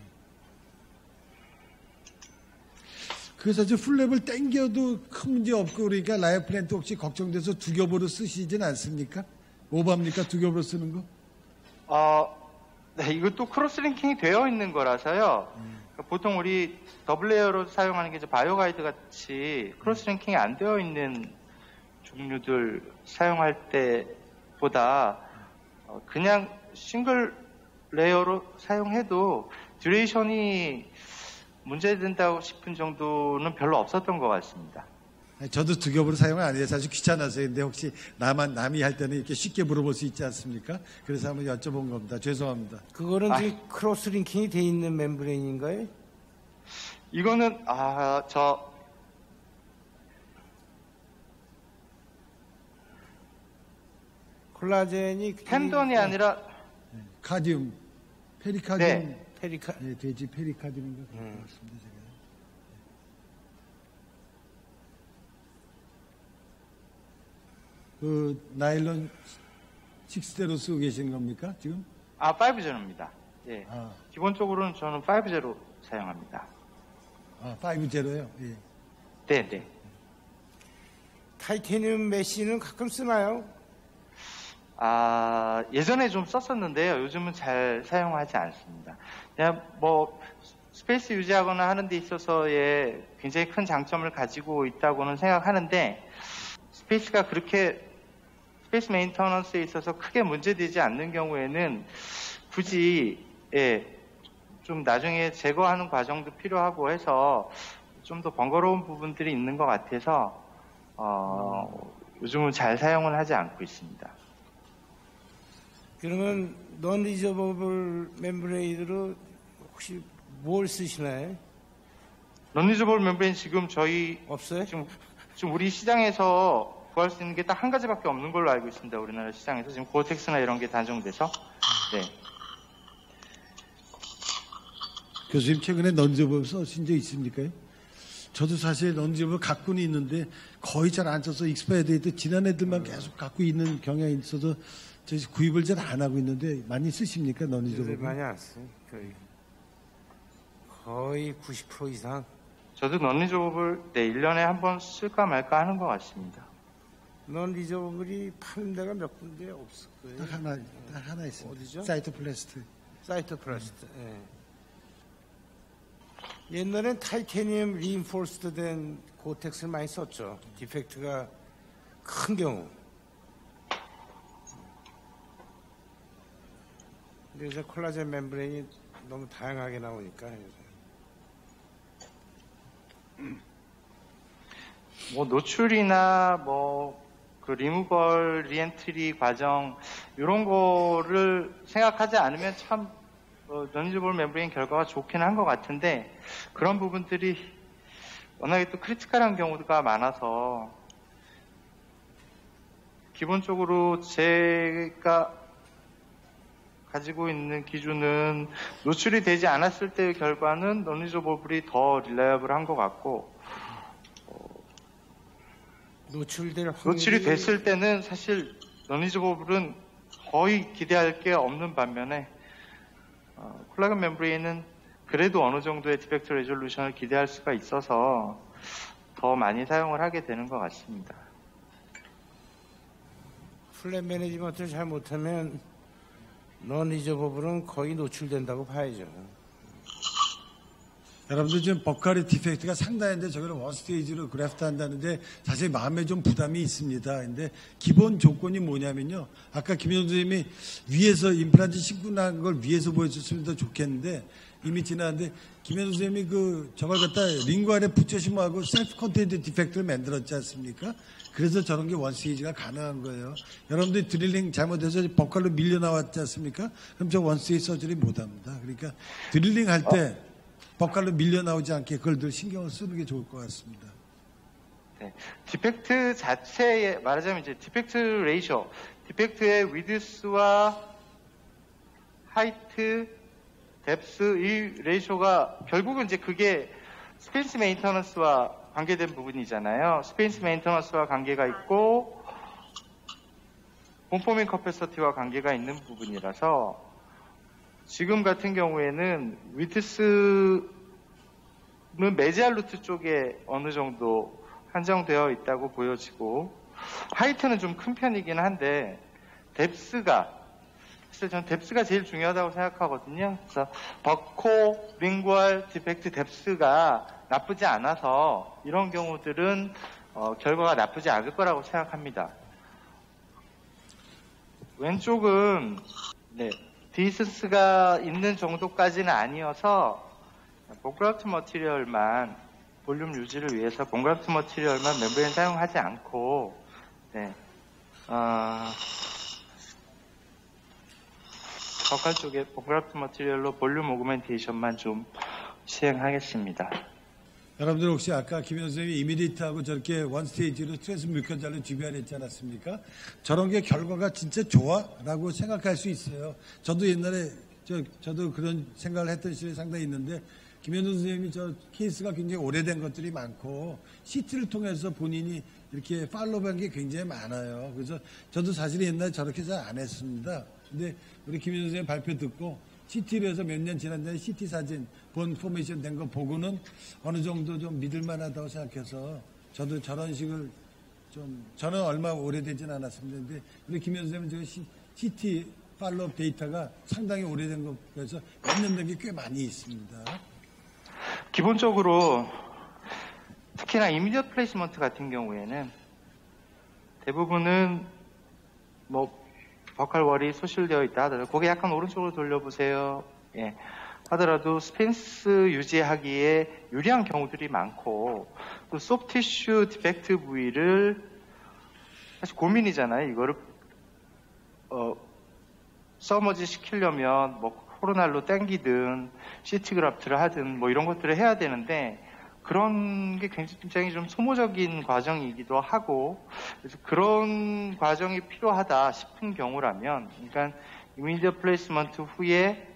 그래서 저 풀랩을 땡겨도 큰 문제 없고 그러니까 라이어 플랜트 혹시 걱정돼서 두 겹으로 쓰시진 않습니까? 오버합니까? 두 겹으로 쓰는 거? 네, 이것도 크로스링킹이 되어 있는 거라서요. 그러니까 보통 우리 더블 레이어로 사용하는 게 이제 바이오 가이드 같이 크로스링킹이 안 되어 있는 종류들 사용할 때보다 그냥 싱글 레이어로 사용해도 듀레이션이 문제된다고 싶은 정도는 별로 없었던 것 같습니다. 저도 두 겹으로 사용을 안 해요. 사실 귀찮아서요. 근데 혹시 남이 할 때는 이렇게 쉽게 물어볼 수 있지 않습니까? 그래서 한번 여쭤본 겁니다. 죄송합니다. 그거는 지금 크로스 링킹이 돼 있는 멤브레인인가요? 이거는 콜라겐이 텐던이 아니라 카디움, 페리카디움. 네. 네, 돼지 페리카디움인가 그렇습니다. 제가. 그 나일론 6대로 쓰고 계신 겁니까 지금? 5제로입니다. 예. 기본적으로는 저는 5제로 사용합니다. 5제로요? 예. 네. 타이타늄 메쉬는 가끔 쓰나요? 예전에 좀 썼었는데요. 요즘은 잘 사용하지 않습니다. 그냥 스페이스 유지하거나 하는 데 있어서의 굉장히 큰 장점을 가지고 있다고는 생각하는데, 스페이스가 그렇게 스페이스 메인터넌스에 있어서 크게 문제되지 않는 경우에는 굳이 좀 나중에 제거하는 과정도 필요하고 해서 좀 더 번거로운 부분들이 있는 것 같아서 요즘은 잘 사용을 하지 않고 있습니다. 그러면 non reusable 멤브레인으로 혹시 뭘 쓰시나요? non reusable 멤브레인 지금 저희 없어요? 지금 우리 시장에서 구할 수 있는 게 딱 한 가지밖에 없는 걸로 알고 있습니다. 우리나라 시장에서 지금 고어텍스나 이런 게 단종돼서. 네. 교수님 최근에 넌지버블 쓰신 적 있습니까? 저도 사실 넌지버블 갖고는 있는데 거의 잘 안 써서 익스파이어 데이트 지난 애들만 계속 갖고 있는 경향이 있어서 저 구입을 잘 안 하고 있는데 많이 쓰십니까? 넌지버블? 많이 안 써요. 거의 90% 이상. 저도 non-reusable 1년에 한 번 쓸까 말까 하는 것 같습니다. non reusable이 파는 데가 몇 군데 없을 거예요. 딱 하나 있습니다. 어디죠? 사이트 플라스트. 사이트 플라스트. 예. 옛날엔 타이타늄 리인포스드 된 고텍스를 많이 썼죠. 디펙트가 큰 경우. 근데 이제 콜라겐 멤브레인이 너무 다양하게 나오니까. 노출이나 그 리무벌, 리엔트리 과정 이런 거를 생각하지 않으면 참 non-reusable 멤브레인 결과가 좋긴 한 것 같은데, 그런 부분들이 워낙에 또 크리티컬한 경우가 많아서 기본적으로 제가 가지고 있는 기준은 노출이 되지 않았을 때의 결과는 non-reusable이 더 릴라이어블한 것 같고, 노출이 됐을 때는 사실 non-reusable은 거의 기대할 게 없는 반면에 콜라겐 멤브레인은 그래도 어느 정도의 디펙트 레졸루션을 기대할 수가 있어서 더 많이 사용을 하게 되는 것 같습니다. 플랫 매니지먼트를 잘못하면 non-reusable은 거의 노출된다고 봐야죠. 여러분들 지금 버카리 디펙트가 상당한데 저기를 원스테이지로 그래프트 한다는데 사실 마음에 좀 부담이 있습니다. 근데 기본 조건이 뭐냐면요. 아까 김현수 선생님이 위에서 임플란트 싣고 난 걸 위에서 보여줬으면 더 좋겠는데 이미 지나는데 김현수 선생님이 저걸 갖다 링거 안에 붙여심하고 셀프 컨테인트 디펙트를 만들었지 않습니까? 그래서 저런 게 원스테이지가 가능한 거예요. 여러분들이 드릴링 잘못해서 버칼로 밀려 나왔지 않습니까? 그럼 저 원스테이지 서저리 못 합니다. 그러니까 드릴링 할 때 법관로 밀려 나오지 않게 그걸들 신경을 쓰는 게 좋을 것 같습니다. 네. 디펙트 자체에 말하자면 이제 디펙트 레이쇼, 디펙트의 위드스와 하이트, 뎁스 이 레이쇼가 결국은 이제 그게 스페이스 메인터넌스와 관계된 부분이잖아요. 스페이스 메인터넌스와 관계가 있고 본포밍 커패서티와 관계가 있는 부분이라서 지금 같은 경우에는 위드스는 메지알 루트 쪽에 어느 정도 한정되어 있다고 보여지고 하이트는 좀 큰 편이긴 한데 뎁스가 그래서 저는 뎁스가 제일 중요하다고 생각하거든요. 그래서 버코 링구얼 디펙트 뎁스가 나쁘지 않아서 이런 경우들은 결과가 나쁘지 않을 거라고 생각합니다. 왼쪽은 네, 디스턴스가 있는 정도까지는 아니어서 본그래프트 머티리얼만 볼륨 유지를 위해서 본그래프트 머티리얼만 멤브레인 사용하지 않고 네, 버칼 쪽에 본그래프트 머티리얼로 볼륨 오그멘테이션만 좀 시행하겠습니다. 여러분들 혹시 아까 김현 선생님이 이미디트하고 저렇게 원스테이지로 스트레스 물건자를 준비하랬지 않았습니까? 저런 게 결과가 진짜 좋아? 라고 생각할 수 있어요. 저도 옛날에 저도 그런 생각을 했던 시절이 상당히 있는데 김현준 선생님이 저 케이스가 굉장히 오래된 것들이 많고 CT를 통해서 본인이 이렇게 팔로우한 게 굉장히 많아요. 그래서 저도 사실 옛날에 저렇게 잘 안 했습니다. 근데 우리 김현준 선생님 발표 듣고 CT로 해서 몇 년 지난 다음에 CT 사진 본 포메이션 된 거 보고는 어느 정도 좀 믿을만하다고 생각해서 저도 저런 식을 좀 저는 얼마 오래되진 않았습니다. 근데 우리 김현준 선생님은 저 CT 팔로업 데이터가 상당히 오래된 거 그래서 몇 년 된 게 꽤 많이 있습니다. 기본적으로 특히나 이미디어트 플레이스먼트 같은 경우에는 대부분은 뭐 버칼 월이 소실되어 있다 하더라도 고개 약간 오른쪽으로 돌려보세요. 예. 하더라도 스펜스 유지하기에 유리한 경우들이 많고 또 소프티슈 디펙트 부위를 사실 고민이잖아요. 이거를 서머지 시키려면 뭐 코로날로 땡기든 CT 그래프트를 하든 뭐 이런 것들을 해야 되는데 그런 게 굉장히 좀 소모적인 과정이기도 하고 그래서 그런 과정이 필요하다 싶은 경우라면 그러니까 이미디어 플레이스먼트 후에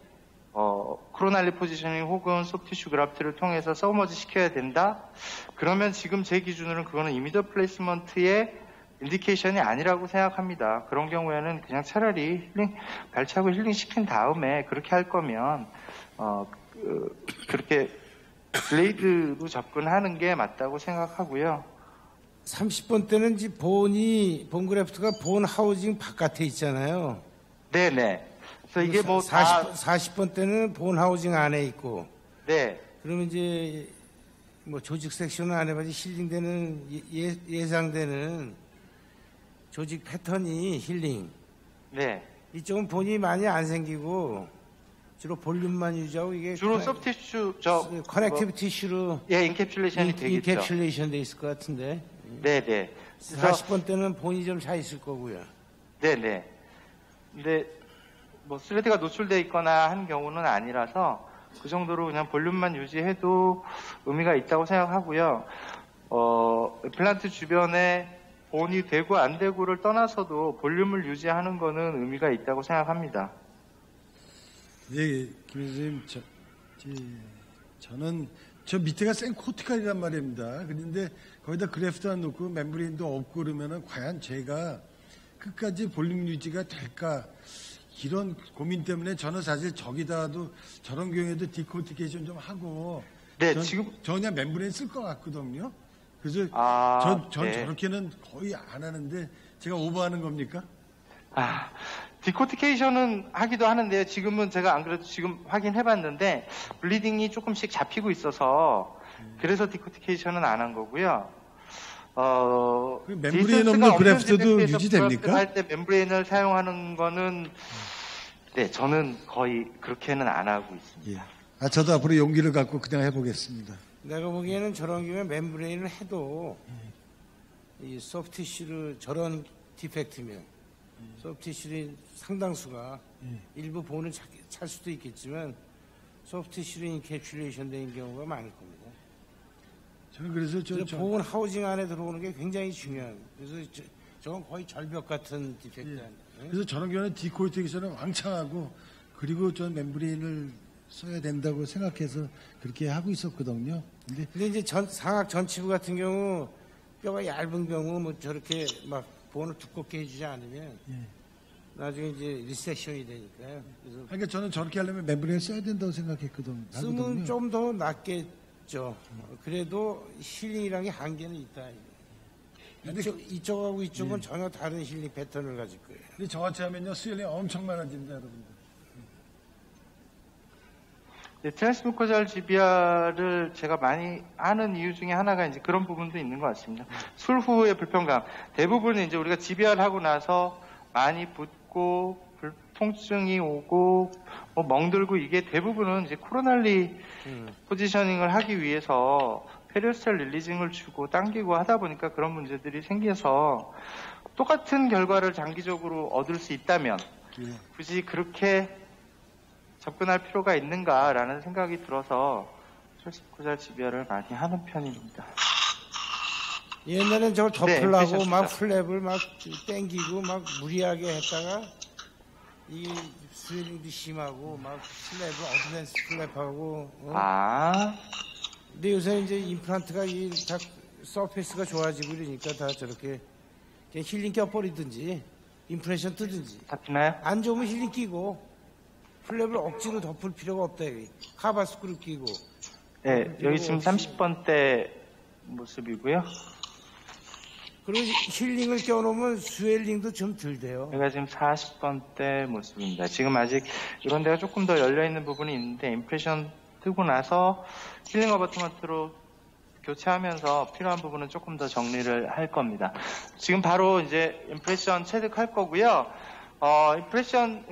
코로날리 포지셔닝 혹은 소프티슈 그래프트를 통해서 서머지 시켜야 된다? 그러면 지금 제 기준으로는 그거는 이미디어 플레이스먼트의 인디케이션이 아니라고 생각합니다. 그런 경우에는 그냥 차라리 발차고 힐링 시킨 다음에 그렇게 할 거면 그렇게 블레이드로 접근하는 게 맞다고 생각하고요. 30번 때는 이제 본 그래프트가 본 하우징 바깥에 있잖아요. 네네. 그래서 이게 뭐 40번 때는 본 하우징 안에 있고. 네. 그러면 이제 뭐 조직 섹션은 안 해봐지 힐링되는 예상되는 조직 패턴이 힐링. 네. 이쪽은 본이 많이 안 생기고 주로 볼륨만 유지하고 이게 주로 소프티슈 커넥티브 티슈로 인캡슐레이션이 되겠죠. 인캡슐레이션 돼 있을 것 같은데. 네네. 40번 때는 본이 좀 차 있을 거고요. 네네. 근데 뭐 스레드가 노출돼 있거나 한 경우는 아니라서 그 정도로 그냥 볼륨만 유지해도 의미가 있다고 생각하고요. 플란트 주변에 본이 되고 안 되고를 떠나서도 볼륨을 유지하는 거는 의미가 있다고 생각합니다. 네, 김 선생님, 저는 저 밑에가 생코티칼이란 말입니다. 그런데 거기다 그래프트 안 놓고 멤브레인도 없고 그러면은 과연 제가 끝까지 볼륨 유지가 될까? 이런 고민 때문에 저는 사실 저기다도 저런 경우에도 디코티케이션 좀 하고 네, 지금 저 그냥 멤브레인 쓸 것 같거든요. 그래서 전 네. 저렇게는 거의 안 하는데 제가 오버하는 겁니까? 디코티케이션은 하기도 하는데요. 지금은 제가 안 그래도 지금 확인해봤는데 블리딩이 조금씩 잡히고 있어서 그래서 디코티케이션은 안 한 거고요. 멤브레인 없는 그래프트도 유지됩니까? 할 때 멤브레인을 사용하는 거는 네, 저는 거의 그렇게는 안 하고 있습니다. 예. 저도 앞으로 용기를 갖고 그냥 해보겠습니다. 내가 보기에는 저런 경우에 멤브레인을 해도 이 소프티슈를 저런 디펙트면 소프티슈의 상당수가 일부 본을 찰 수도 있겠지만 소프트 티슈로 인캡슐레이션 된 경우가 많을 겁니다. 저는 그래서 보온 하우징 안에 들어오는 게 굉장히 중요해요. 그래서 저건 거의 절벽 같은 디펙트예요. 그래서 저런 경우는 디코이 되기 전에 왕창하고 그리고 저 멤브레인을 써야 된다고 생각해서 그렇게 하고 있었거든요. 근데 이제 상악 전치부 같은 경우 뼈가 얇은 경우 뭐 저렇게 막 보온을 두껍게 해주지 않으면 나중에 이제 리섹션이 되니까요. 그래서 그러니까 저는 저렇게 하려면 멤브레인을 써야 된다고 생각했거든요. 쓰면 좀 더 낫겠죠. 그래도 힐링이라는 게 한계는 있다. 이쪽하고 이쪽은 전혀 다른 힐링 패턴을 가질 거예요. 근데 저같이 하면요 수혈이 엄청 많아집니다, 여러분들. 트랜스뮤커잘 GBR을 제가 많이 하는 이유 중에 하나가 이제 그런 부분도 있는 것 같습니다. 술 후의 불편감. 대부분 이제 우리가 GBR 하고 나서 많이 붓고 통증이 오고 뭐 멍들고 이게 대부분은 이제 코로날리 포지셔닝을 하기 위해서 페리오스탈 릴리징을 주고 당기고 하다 보니까 그런 문제들이 생겨서 똑같은 결과를 장기적으로 얻을 수 있다면 굳이 그렇게 접근할 필요가 있는가라는 생각이 들어서 트랜스뮤커잘 GBR을 많이 하는 편입니다. 옛날엔 저걸 덮으려고 네, 막 플랩을 막 땡기고 막 무리하게 했다가 이 스웨링도 심하고 막 플랩을 어드밴스 플랩하고 근데 요새 이제 임플란트가 다 서페이스가 좋아지고 이러니까 다 저렇게 그냥 힐링 껴버리든지 임프레션 뜨든지 잡히나요? 안 좋으면 힐링 끼고 플랩을 억지로 덮을 필요가 없다. 카바스크를 끼고 네, 여기 지금 30번대 모습이고요. 그리고 힐링을 껴놓으면 스웰링도 좀 덜 돼요. 여기가 지금 40번대 모습입니다. 지금 아직 이런 데가 조금 더 열려있는 부분이 있는데 임프레션 뜨고 나서 힐링 어버트먼트로 교체하면서 필요한 부분은 조금 더 정리를 할 겁니다. 지금 바로 이제 임프레션 체득할 거고요.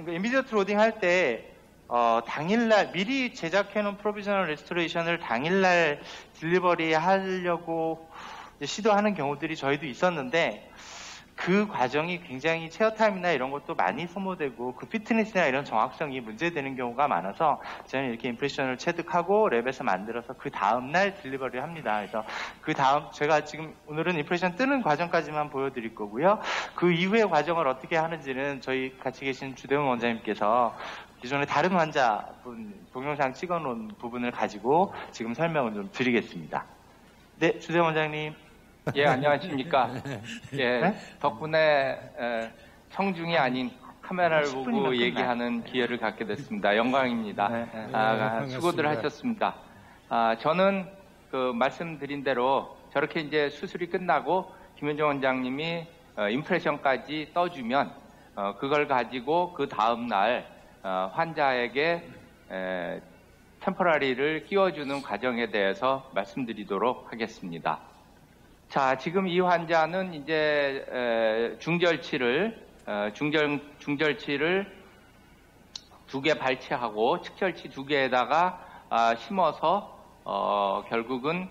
이미디어트 로딩 할 때, 당일날, 미리 제작해놓은 프로비저널 레스토레이션을 당일날 딜리버리 하려고 시도하는 경우들이 저희도 있었는데, 그 과정이 굉장히 체어 타임이나 이런 것도 많이 소모되고 그 피트니스나 이런 정확성이 문제되는 경우가 많아서 저는 이렇게 임프레션을 체득하고 랩에서 만들어서 그 다음날 딜리버리를 합니다. 그래서 그 다음 제가 지금 오늘은 임프레션 뜨는 과정까지만 보여드릴 거고요. 그 이후의 과정을 어떻게 하는지는 저희 같이 계신 주대웅 원장님께서 기존에 다른 환자분 동영상 찍어놓은 부분을 가지고 지금 설명을 좀 드리겠습니다. 네, 주대웅 원장님. 예, 안녕하십니까. 예, 네? 덕분에 청중이 아닌 카메라를 보고 10분이면 얘기하는 기회를 갖게 됐습니다. 영광입니다. 반갑습니다. 수고들 하셨습니다. 저는 그 말씀드린 대로 저렇게 이제 수술이 끝나고 김현정 원장님이 임프레션까지 떠주면 그걸 가지고 그 다음날 환자에게 템포라리를 끼워주는 과정에 대해서 말씀드리도록 하겠습니다. 자, 지금 이 환자는 이제 중절치를 2개 발치하고 측절치 2개에다가 심어서 결국은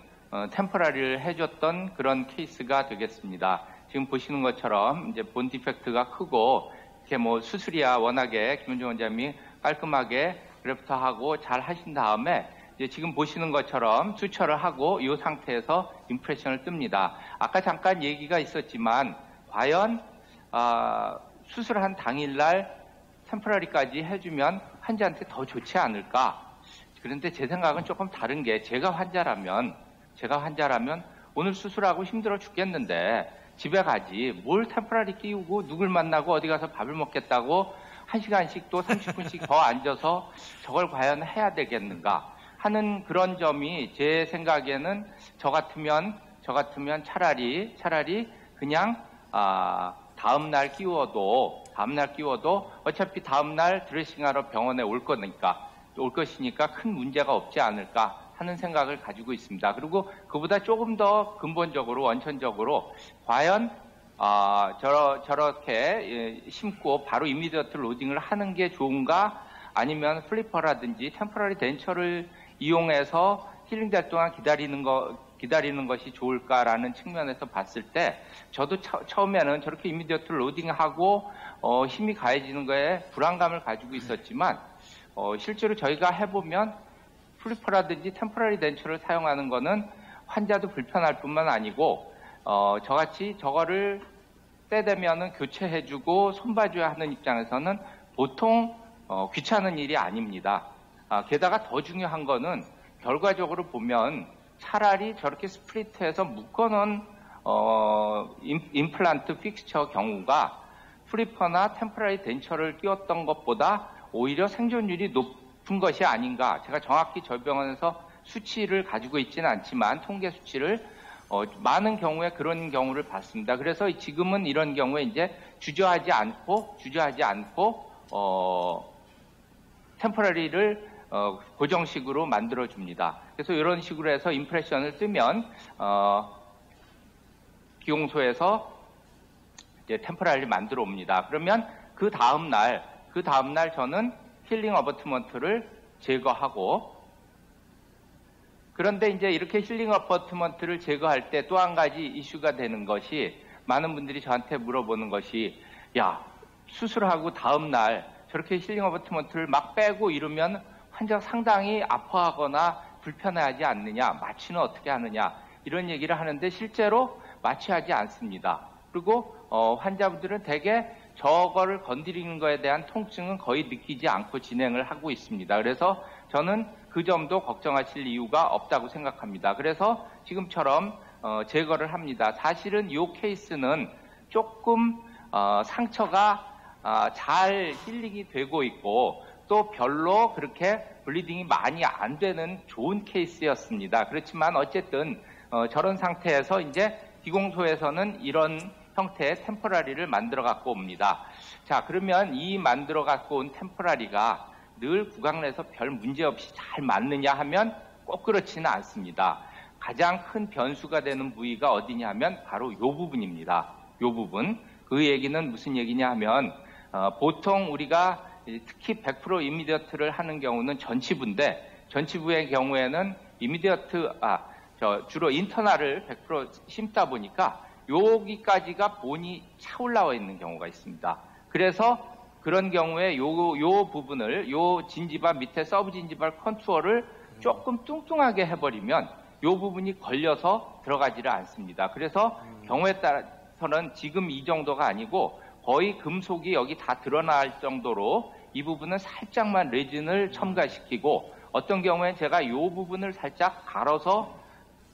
템포라리를 해줬던 그런 케이스가 되겠습니다. 지금 보시는 것처럼 이제 본 디펙트가 크고 이렇게 뭐 수술이야 워낙에 김은중 원장님이 깔끔하게 그래프터하고 잘 하신 다음에 이제 지금 보시는 것처럼 수처를 하고 이 상태에서 임프레션을 뜹니다. 아까 잠깐 얘기가 있었지만 과연 수술한 당일날 템포라리까지 해주면 환자한테 더 좋지 않을까? 그런데 제 생각은 조금 다른 게 제가 환자라면 오늘 수술하고 힘들어 죽겠는데 집에 가지 뭘 템포라리 끼우고 누굴 만나고 어디 가서 밥을 먹겠다고 1시간씩 또 30분씩 더 앉아서 저걸 과연 해야 되겠는가 하는 그런 점이 제 생각에는 저 같으면 차라리 그냥 다음날 끼워도 어차피 다음날 드레싱하러 병원에 올 것이니까 큰 문제가 없지 않을까 하는 생각을 가지고 있습니다. 그리고 그보다 조금 더 근본적으로 원천적으로 과연 저렇게 심고 바로 이미디어트 로딩을 하는 게 좋은가 아니면 플리퍼라든지 템포러리 덴처를 이용해서 힐링될 동안 기다리는 것이 좋을까라는 측면에서 봤을 때 저도 처음에는 저렇게 이미디어트 로딩하고 힘이 가해지는 거에 불안감을 가지고 있었지만 실제로 저희가 해보면 플리퍼라든지 템포러리 덴처를 사용하는 거는 환자도 불편할 뿐만 아니고 저같이 저거를 때 되면은 교체해주고 손봐줘야 하는 입장에서는 보통 귀찮은 일이 아닙니다. 게다가 더 중요한 거는 결과적으로 보면 차라리 저렇게 스플리트해서 묶어놓은 임플란트 픽스처 경우가 플리퍼나 템포러리 덴처를 끼웠던 것보다 오히려 생존율이 높은 것이 아닌가. 제가 정확히 저희 병원에서 수치를 가지고 있지는 않지만 통계 수치를 많은 경우에 그런 경우를 봤습니다. 그래서 지금은 이런 경우에 이제 주저하지 않고 템포러리를 고정식으로 만들어 줍니다. 그래서 이런 식으로 해서 임프레션을 뜨면 기용소에서 이제 템포러리를 만들어 옵니다. 그러면 그 다음 날 저는 힐링 어버트먼트를 제거하고, 그런데 이제 이렇게 힐링 어버트먼트를 제거할 때 또 한 가지 이슈가 되는 것이, 많은 분들이 저한테 물어보는 것이, 야, 수술하고 다음 날 저렇게 힐링 어버트먼트를 막 빼고 이러면 환자가 상당히 아파하거나 불편해하지 않느냐, 마취는 어떻게 하느냐, 이런 얘기를 하는데 실제로 마취하지 않습니다. 그리고 환자분들은 대개 저거를 건드리는 거에 대한 통증은 거의 느끼지 않고 진행을 하고 있습니다. 그래서 저는 그 점도 걱정하실 이유가 없다고 생각합니다. 그래서 지금처럼 제거를 합니다. 사실은 이 케이스는 조금 상처가 잘 힐링이 되고 있고 또 별로 그렇게 블리딩이 많이 안 되는 좋은 케이스였습니다. 그렇지만 어쨌든 저런 상태에서 이제 기공소에서는 이런 형태의 템포라리를 만들어 갖고 옵니다. 자, 그러면 이 만들어 갖고 온 템포라리가 늘 구강 내에서 별 문제 없이 잘 맞느냐 하면 꼭 그렇지는 않습니다. 가장 큰 변수가 되는 부위가 어디냐 하면 바로 이 부분입니다. 이 부분. 그 얘기는 무슨 얘기냐 하면 보통 우리가 특히 100% 이미디어트를 하는 경우는 전치부인데, 전치부의 경우에는 주로 인터널을 100% 심다 보니까 여기까지가 본이 차 올라와 있는 경우가 있습니다. 그래서 그런 경우에 요 부분을, 요 진지바 밑에 서브 진지발 컨투어를 조금 뚱뚱하게 해버리면 요 부분이 걸려서 들어가지를 않습니다. 그래서 경우에 따라서는 지금 이 정도가 아니고 거의 금속이 여기 다 드러날 정도로 이 부분은 살짝만 레진을 첨가시키고, 어떤 경우엔 제가 이 부분을 살짝 갈아서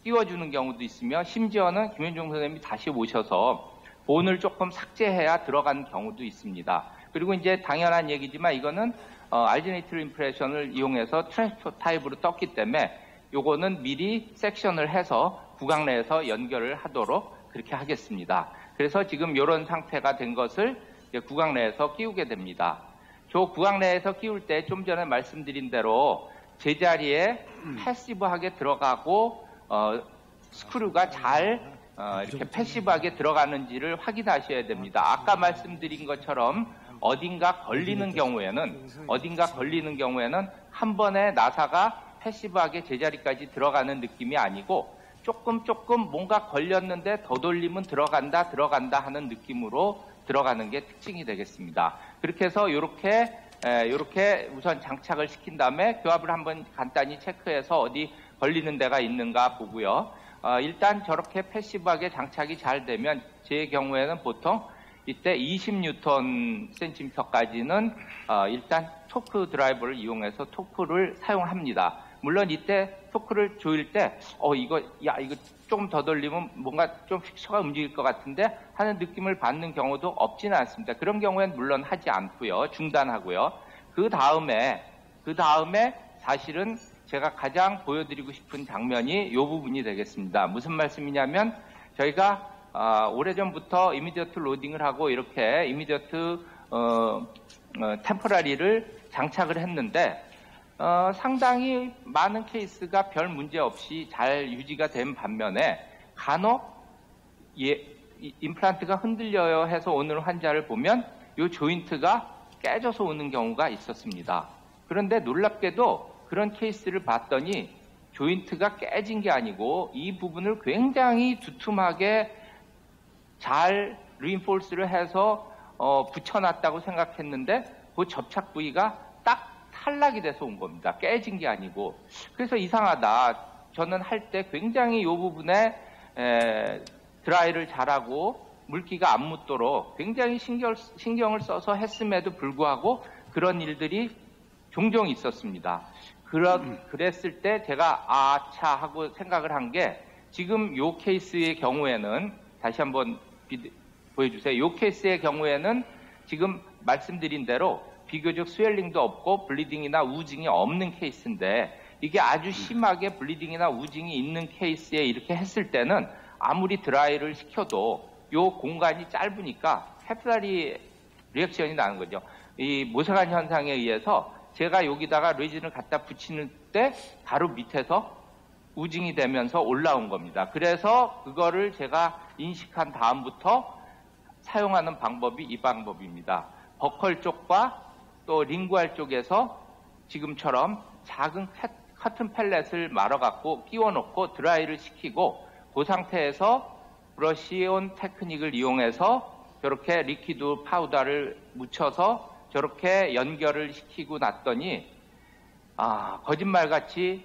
띄워주는 경우도 있으며, 심지어는 김현종 선생님이 다시 오셔서 본을 조금 삭제해야 들어가는 경우도 있습니다. 그리고 이제 당연한 얘기지만 이거는 알지네이트 임프레션을 이용해서 트랜스포 타입으로 떴기 때문에 요거는 미리 섹션을 해서 구강 내에서 연결을 하도록 그렇게 하겠습니다. 그래서 지금 이런 상태가 된 것을 구강 내에서 끼우게 됩니다. 저 구강 내에서 끼울 때 좀 전에 말씀드린 대로 제자리에 패시브하게 들어가고 스크류가 잘 이렇게 패시브하게 들어가는지를 확인하셔야 됩니다. 아까 말씀드린 것처럼 어딘가 걸리는 경우에는 한 번에 나사가 패시브하게 제자리까지 들어가는 느낌이 아니고 조금 뭔가 걸렸는데 더 돌리면 들어간다 하는 느낌으로 들어가는 게 특징이 되겠습니다. 그렇게 해서 이렇게 우선 장착을 시킨 다음에 교합을 한번 간단히 체크해서 어디 걸리는 데가 있는가 보고요. 일단 저렇게 패시브하게 장착이 잘 되면 제 경우에는 보통 이때 20뉴턴 센티미터까지는 일단 토크 드라이버를 이용해서 토크를 사용합니다. 물론 이때 토크를 조일 때 이거 조금 더 돌리면 뭔가 좀 픽처가 움직일 것 같은데 하는 느낌을 받는 경우도 없지는 않습니다. 그런 경우에는 물론 하지 않고요. 중단하고요. 그 다음에 사실은 제가 가장 보여드리고 싶은 장면이 이 부분이 되겠습니다. 무슨 말씀이냐면 저희가 오래전부터 이미디어트 로딩을 하고 이렇게 이미디어트 템포라리를 장착을 했는데 상당히 많은 케이스가 별 문제 없이 잘 유지가 된 반면에 간혹 임플란트가 흔들려요 해서 오는 환자를 보면 이 조인트가 깨져서 오는 경우가 있었습니다. 그런데 놀랍게도 그런 케이스를 봤더니 조인트가 깨진 게 아니고 이 부분을 굉장히 두툼하게 잘 리인포스를 해서 붙여놨다고 생각했는데 그 접착 부위가 딱 탈락이 돼서 온 겁니다. 깨진 게 아니고. 그래서 이상하다. 저는 할 때 굉장히 이 부분에 드라이를 잘하고 물기가 안 묻도록 굉장히 신경을 써서 했음에도 불구하고 그런 일들이 종종 있었습니다. 그랬을 때 제가 아차 하고 생각을 한 게 지금 요 케이스의 경우에는 다시 한번 보여주세요. 요 케이스의 경우에는 지금 말씀드린 대로 비교적 스웰링도 없고 블리딩이나 우징이 없는 케이스인데 이게 아주 심하게 블리딩이나 우징이 있는 케이스에 이렇게 했을 때는 아무리 드라이를 시켜도 요 공간이 짧으니까 캡사리 리액션이 나는 거죠. 이 모세관 현상에 의해서 제가 여기다가 레진을 갖다 붙이는 때 바로 밑에서 우징이 되면서 올라온 겁니다. 그래서 그거를 제가 인식한 다음부터 사용하는 방법이 이 방법입니다. 버컬 쪽과 또 링구알 쪽에서 지금처럼 작은 커튼 펠렛을 말아갖고 끼워놓고 드라이를 시키고 그 상태에서 브러쉬온 테크닉을 이용해서 저렇게 리퀴드 파우더를 묻혀서 저렇게 연결을 시키고 났더니 거짓말같이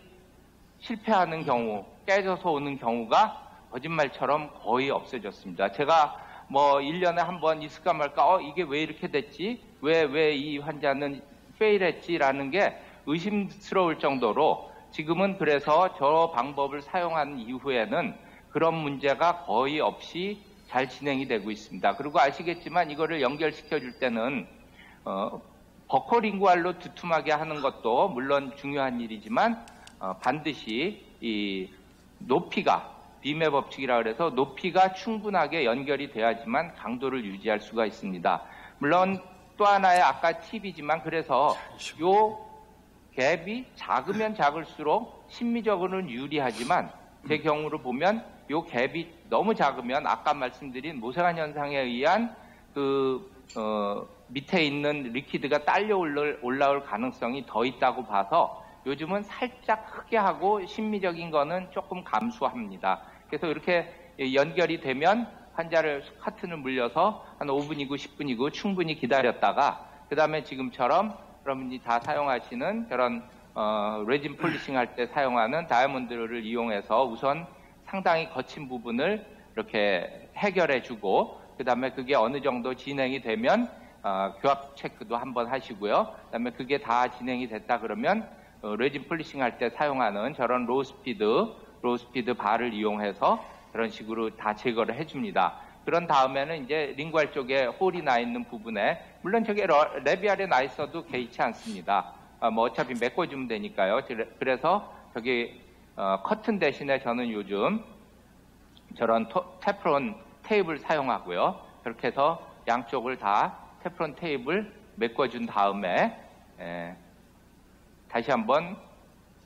실패하는 경우, 깨져서 오는 경우가 거짓말처럼 거의 없어졌습니다. 제가 뭐 1년에 한 번 있을까 말까 이게 왜 이렇게 됐지? 왜 이 환자는 페일했지라는 게 의심스러울 정도로 지금은 그래서 저 방법을 사용한 이후에는 그런 문제가 거의 없이 잘 진행이 되고 있습니다. 그리고 아시겠지만 이거를 연결시켜 줄 때는 버커링구알로 두툼하게 하는 것도 물론 중요한 일이지만 반드시 이 높이가 빔의 법칙이라 그래서 높이가 충분하게 연결이 돼야지만 강도를 유지할 수가 있습니다. 물론 또 하나의 아까 팁이지만 그래서 요 갭이 작으면 작을수록 심미적으로는 유리하지만 제 경우로 보면 요 갭이 너무 작으면 아까 말씀드린 모세관 현상에 의한 밑에 있는 리퀴드가 딸려 올라올 가능성이 더 있다고 봐서 요즘은 살짝 크게 하고 심미적인 거는 조금 감수합니다. 그래서 이렇게 연결이 되면 환자를 커튼을 물려서 한 5분이고 10분이고 충분히 기다렸다가 그 다음에 지금처럼 여러분이 다 사용하시는 저런 레진 폴리싱 할 때 사용하는 다이아몬드를 이용해서 우선 상당히 거친 부분을 이렇게 해결해 주고 그 다음에 그게 어느 정도 진행이 되면 교합 체크도 한번 하시고요. 그 다음에 그게 다 진행이 됐다 그러면 레진 폴리싱 할 때 사용하는 저런 로우 스피드 바를 이용해서 그런 식으로 다 제거를 해줍니다. 그런 다음에는 이제 링구알 쪽에 홀이 나 있는 부분에 물론 저게 레비알에 나 있어도 개의치 않습니다. 뭐 어차피 메꿔주면 되니까요. 그래서 저기 커튼 대신에 저는 요즘 저런 테프론 테이프를 사용하고요. 그렇게 해서 양쪽을 다 테프론 테이프를 메꿔준 다음에 다시 한번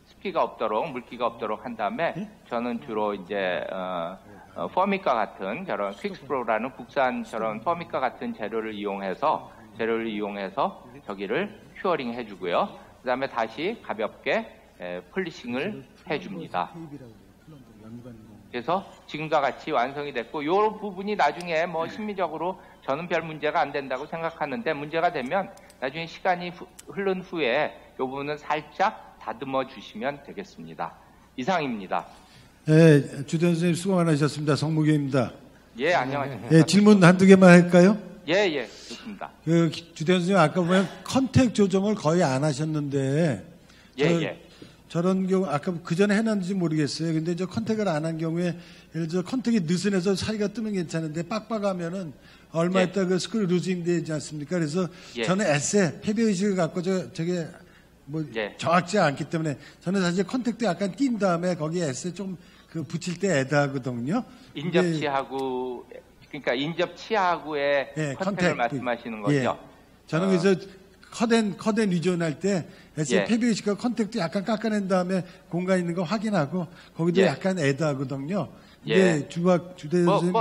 습기가 없도록 물기가 없도록 한 다음에 저는 주로 이제 포미카 같은 저런 퀵스프로라는 국산 저런 포미카 같은 재료를 이용해서 저기를 큐어링 해주고요. 그 다음에 다시 가볍게 폴리싱을 해줍니다. 그래서 지금과 같이 완성이 됐고 이 부분이 나중에 뭐 심미적으로 저는 별 문제가 안 된다고 생각하는데 문제가 되면 나중에 시간이 흐른 후에 이 부분은 살짝 다듬어 주시면 되겠습니다. 이상입니다. 네, 주대현 선생님 수고 많으셨습니다. 성무교입니다. 예, 안녕하십니까. 예, 질문 한두 개만 할까요? 예, 좋습니다. 주대현 선생님 아까 보면 컨택 조정을 거의 안 하셨는데 저런 경우 아까 그 전에 해놨는지 모르겠어요. 근데 저 컨택을 안 한 경우에 예를 들어 컨택이 느슨해서 사이가 뜨면 괜찮은데 빡빡하면은 얼마 있다 그 스크류 루징 되지 않습니까? 그래서 저는 에세 패배 의식을 갖고 저게 뭐 정확지 않기 때문에 저는 사실 컨택도 약간 띈 다음에 거기에 에세 좀 그 붙일 때 애다하거든요. 인접치하고 그러니까 인접치하고의 컨택을 말씀하시는 거죠. 저는 그래서 컷앤 리존할 때 에세 패배 의식과 컨택도 약간 깎아낸 다음에 공간 있는 거 확인하고 거기도 약간 애다하거든요. 주대현 선생님.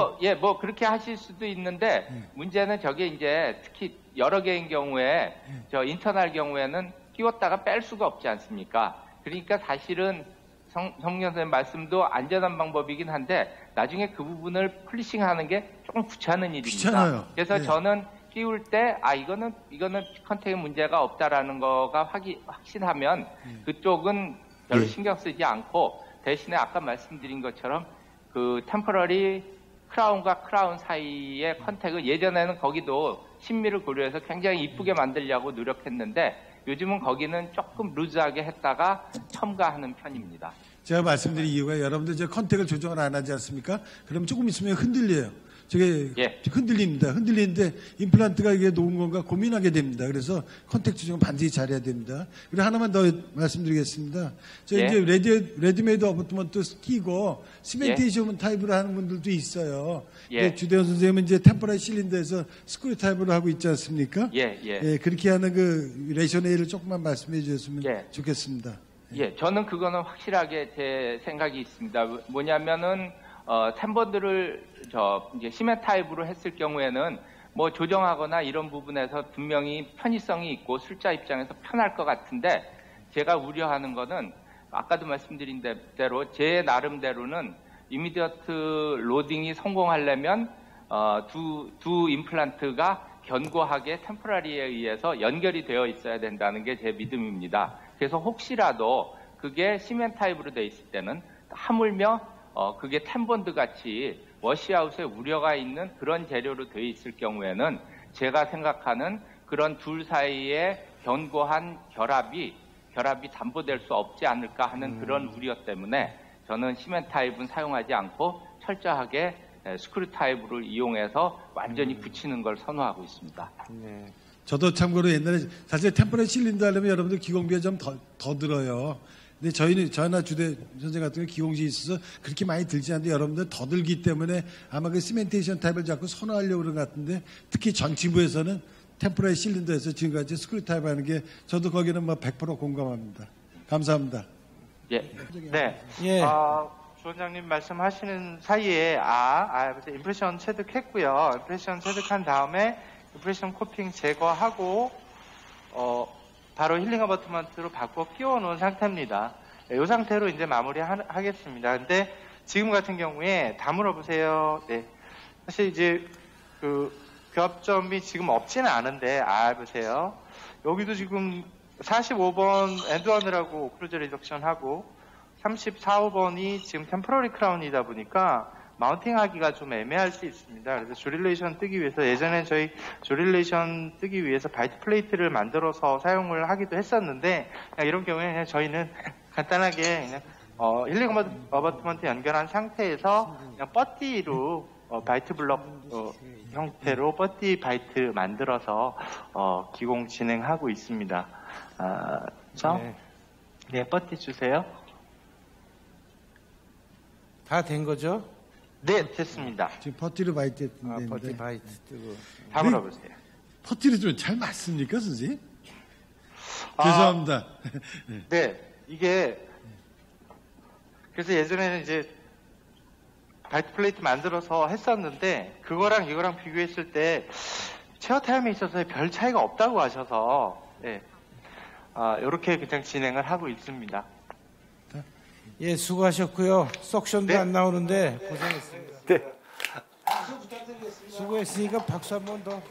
뭐 그렇게 하실 수도 있는데 문제는 저게 이제 특히 여러 개인 경우에 저 인터널 경우에는 끼웠다가 뺄 수가 없지 않습니까? 그러니까 사실은 성년 선생님 말씀도 안전한 방법이긴 한데 나중에 그 부분을 폴리싱하는 게 조금 귀찮은 일입니다. 귀찮아요. 그래서 저는 띄울 때 이거는 컨택에 문제가 없다라는 거가 확신하면 그쪽은 별로 신경 쓰지 않고 대신에 아까 말씀드린 것처럼 그 템포러리 크라운과 크라운 사이의 컨택은 예전에는 거기도 신미를 고려해서 굉장히 이쁘게 만들려고 노력했는데 요즘은 거기는 조금 루즈하게 했다가 첨가하는 편입니다. 제가 말씀드린 이유가 여러분들 이제 컨택을 조정을 안 하지 않습니까? 그럼 조금 있으면 흔들려요. 저게 흔들립니다. 흔들리는데 임플란트가 이게 녹은 건가 고민하게 됩니다. 그래서 컨택 조정을 반드시 잘해야 됩니다. 그리고 하나만 더 말씀드리겠습니다. 저 이제 레디메이드 어버트먼트 끼고 시멘테이션 타입으로 하는 분들도 있어요. 주대원 선생님은 이제 템포럴 실린더에서 스크류 타입으로 하고 있지 않습니까? 그렇게 하는 그 레이셔네일을 조금만 말씀해 주셨으면 좋겠습니다. 저는 그거는 확실하게 제 생각이 있습니다. 뭐냐면은 템버들을 이제 시멘 타입으로 했을 경우에는 뭐 조정하거나 이런 부분에서 분명히 편의성이 있고 술자 입장에서 편할 것 같은데 제가 우려하는 거는 아까도 말씀드린 대로 제 나름대로는 이미디어트 로딩이 성공하려면 두 임플란트가 견고하게 템포라리에 의해서 연결이 되어 있어야 된다는 게 제 믿음입니다. 그래서 혹시라도 그게 시멘 타입으로 되어 있을 때는 하물며 그게 템본드 같이 워시아웃에 우려가 있는 그런 재료로 되어 있을 경우에는 제가 생각하는 그런 둘 사이에 견고한 결합이 담보될 수 없지 않을까 하는 그런 우려 때문에 저는 시멘 타입은 사용하지 않고 철저하게 스크류 타입으로 이용해서 완전히 붙이는 걸 선호하고 있습니다. 저도 참고로 옛날에 사실 템포럴 실린더 하려면 여러분들 기공비가 좀 더 들어요. 근데 저희나 주대 선생 같은 경우 기공지 있어서 그렇게 많이 들지 않는데 여러분들 더 들기 때문에 아마 그 시멘테이션 타입을 자꾸 선호하려고 그런 것 같은데 특히 전치부에서는 템포럴 실린더에서 지금까지 스크류 타입 하는 게 저도 거기는 뭐 100% 공감합니다. 감사합니다. 조 원장님 말씀하시는 사이에 임프레션 체득했고요. 임프레션 체득한 다음에 임프레션 코팅 제거하고 바로 힐링 어버트먼트로 바꿔 끼워 놓은 상태입니다. 이 상태로 이제 마무리 하겠습니다. 근데 지금 같은 경우에 다 물어보세요. 사실 이제 그 교합점이 지금 없지는 않은데 보세요. 여기도 지금 45번 엔드원이라고 오클루저 리덕션 하고 34, 5번이 지금 템포러리 크라운이다 보니까 마운팅하기가 좀 애매할 수 있습니다. 그래서 조릴레이션 뜨기 위해서 예전에 저희 조릴레이션 뜨기 위해서 바이트 플레이트를 만들어서 사용을 하기도 했었는데 이런 경우에 그냥 저희는 간단하게 그냥 힐링 어버트먼트 연결한 상태에서 그냥 뻗띠로 바이트 블럭 형태로 뻗띠 바이트 만들어서 기공 진행하고 있습니다. 뻗띠 주세요. 다 된 거죠? 네, 됐습니다. 지금 퍼티로 바이트 했는데. 퍼티 바이트 뜨고. 다 물어보세요. 퍼티를 좀 잘 맞습니까, 선생님? 죄송합니다. 이게 그래서 예전에는 이제 바이트 플레이트 만들어서 했었는데 그거랑 이거랑 비교했을 때 체어 타임에 있어서 별 차이가 없다고 하셔서 이렇게 그냥 진행을 하고 있습니다. 수고하셨고요. 석션도 안 나오는데 고생했습니다. 수고했으니까 박수 한 번 더.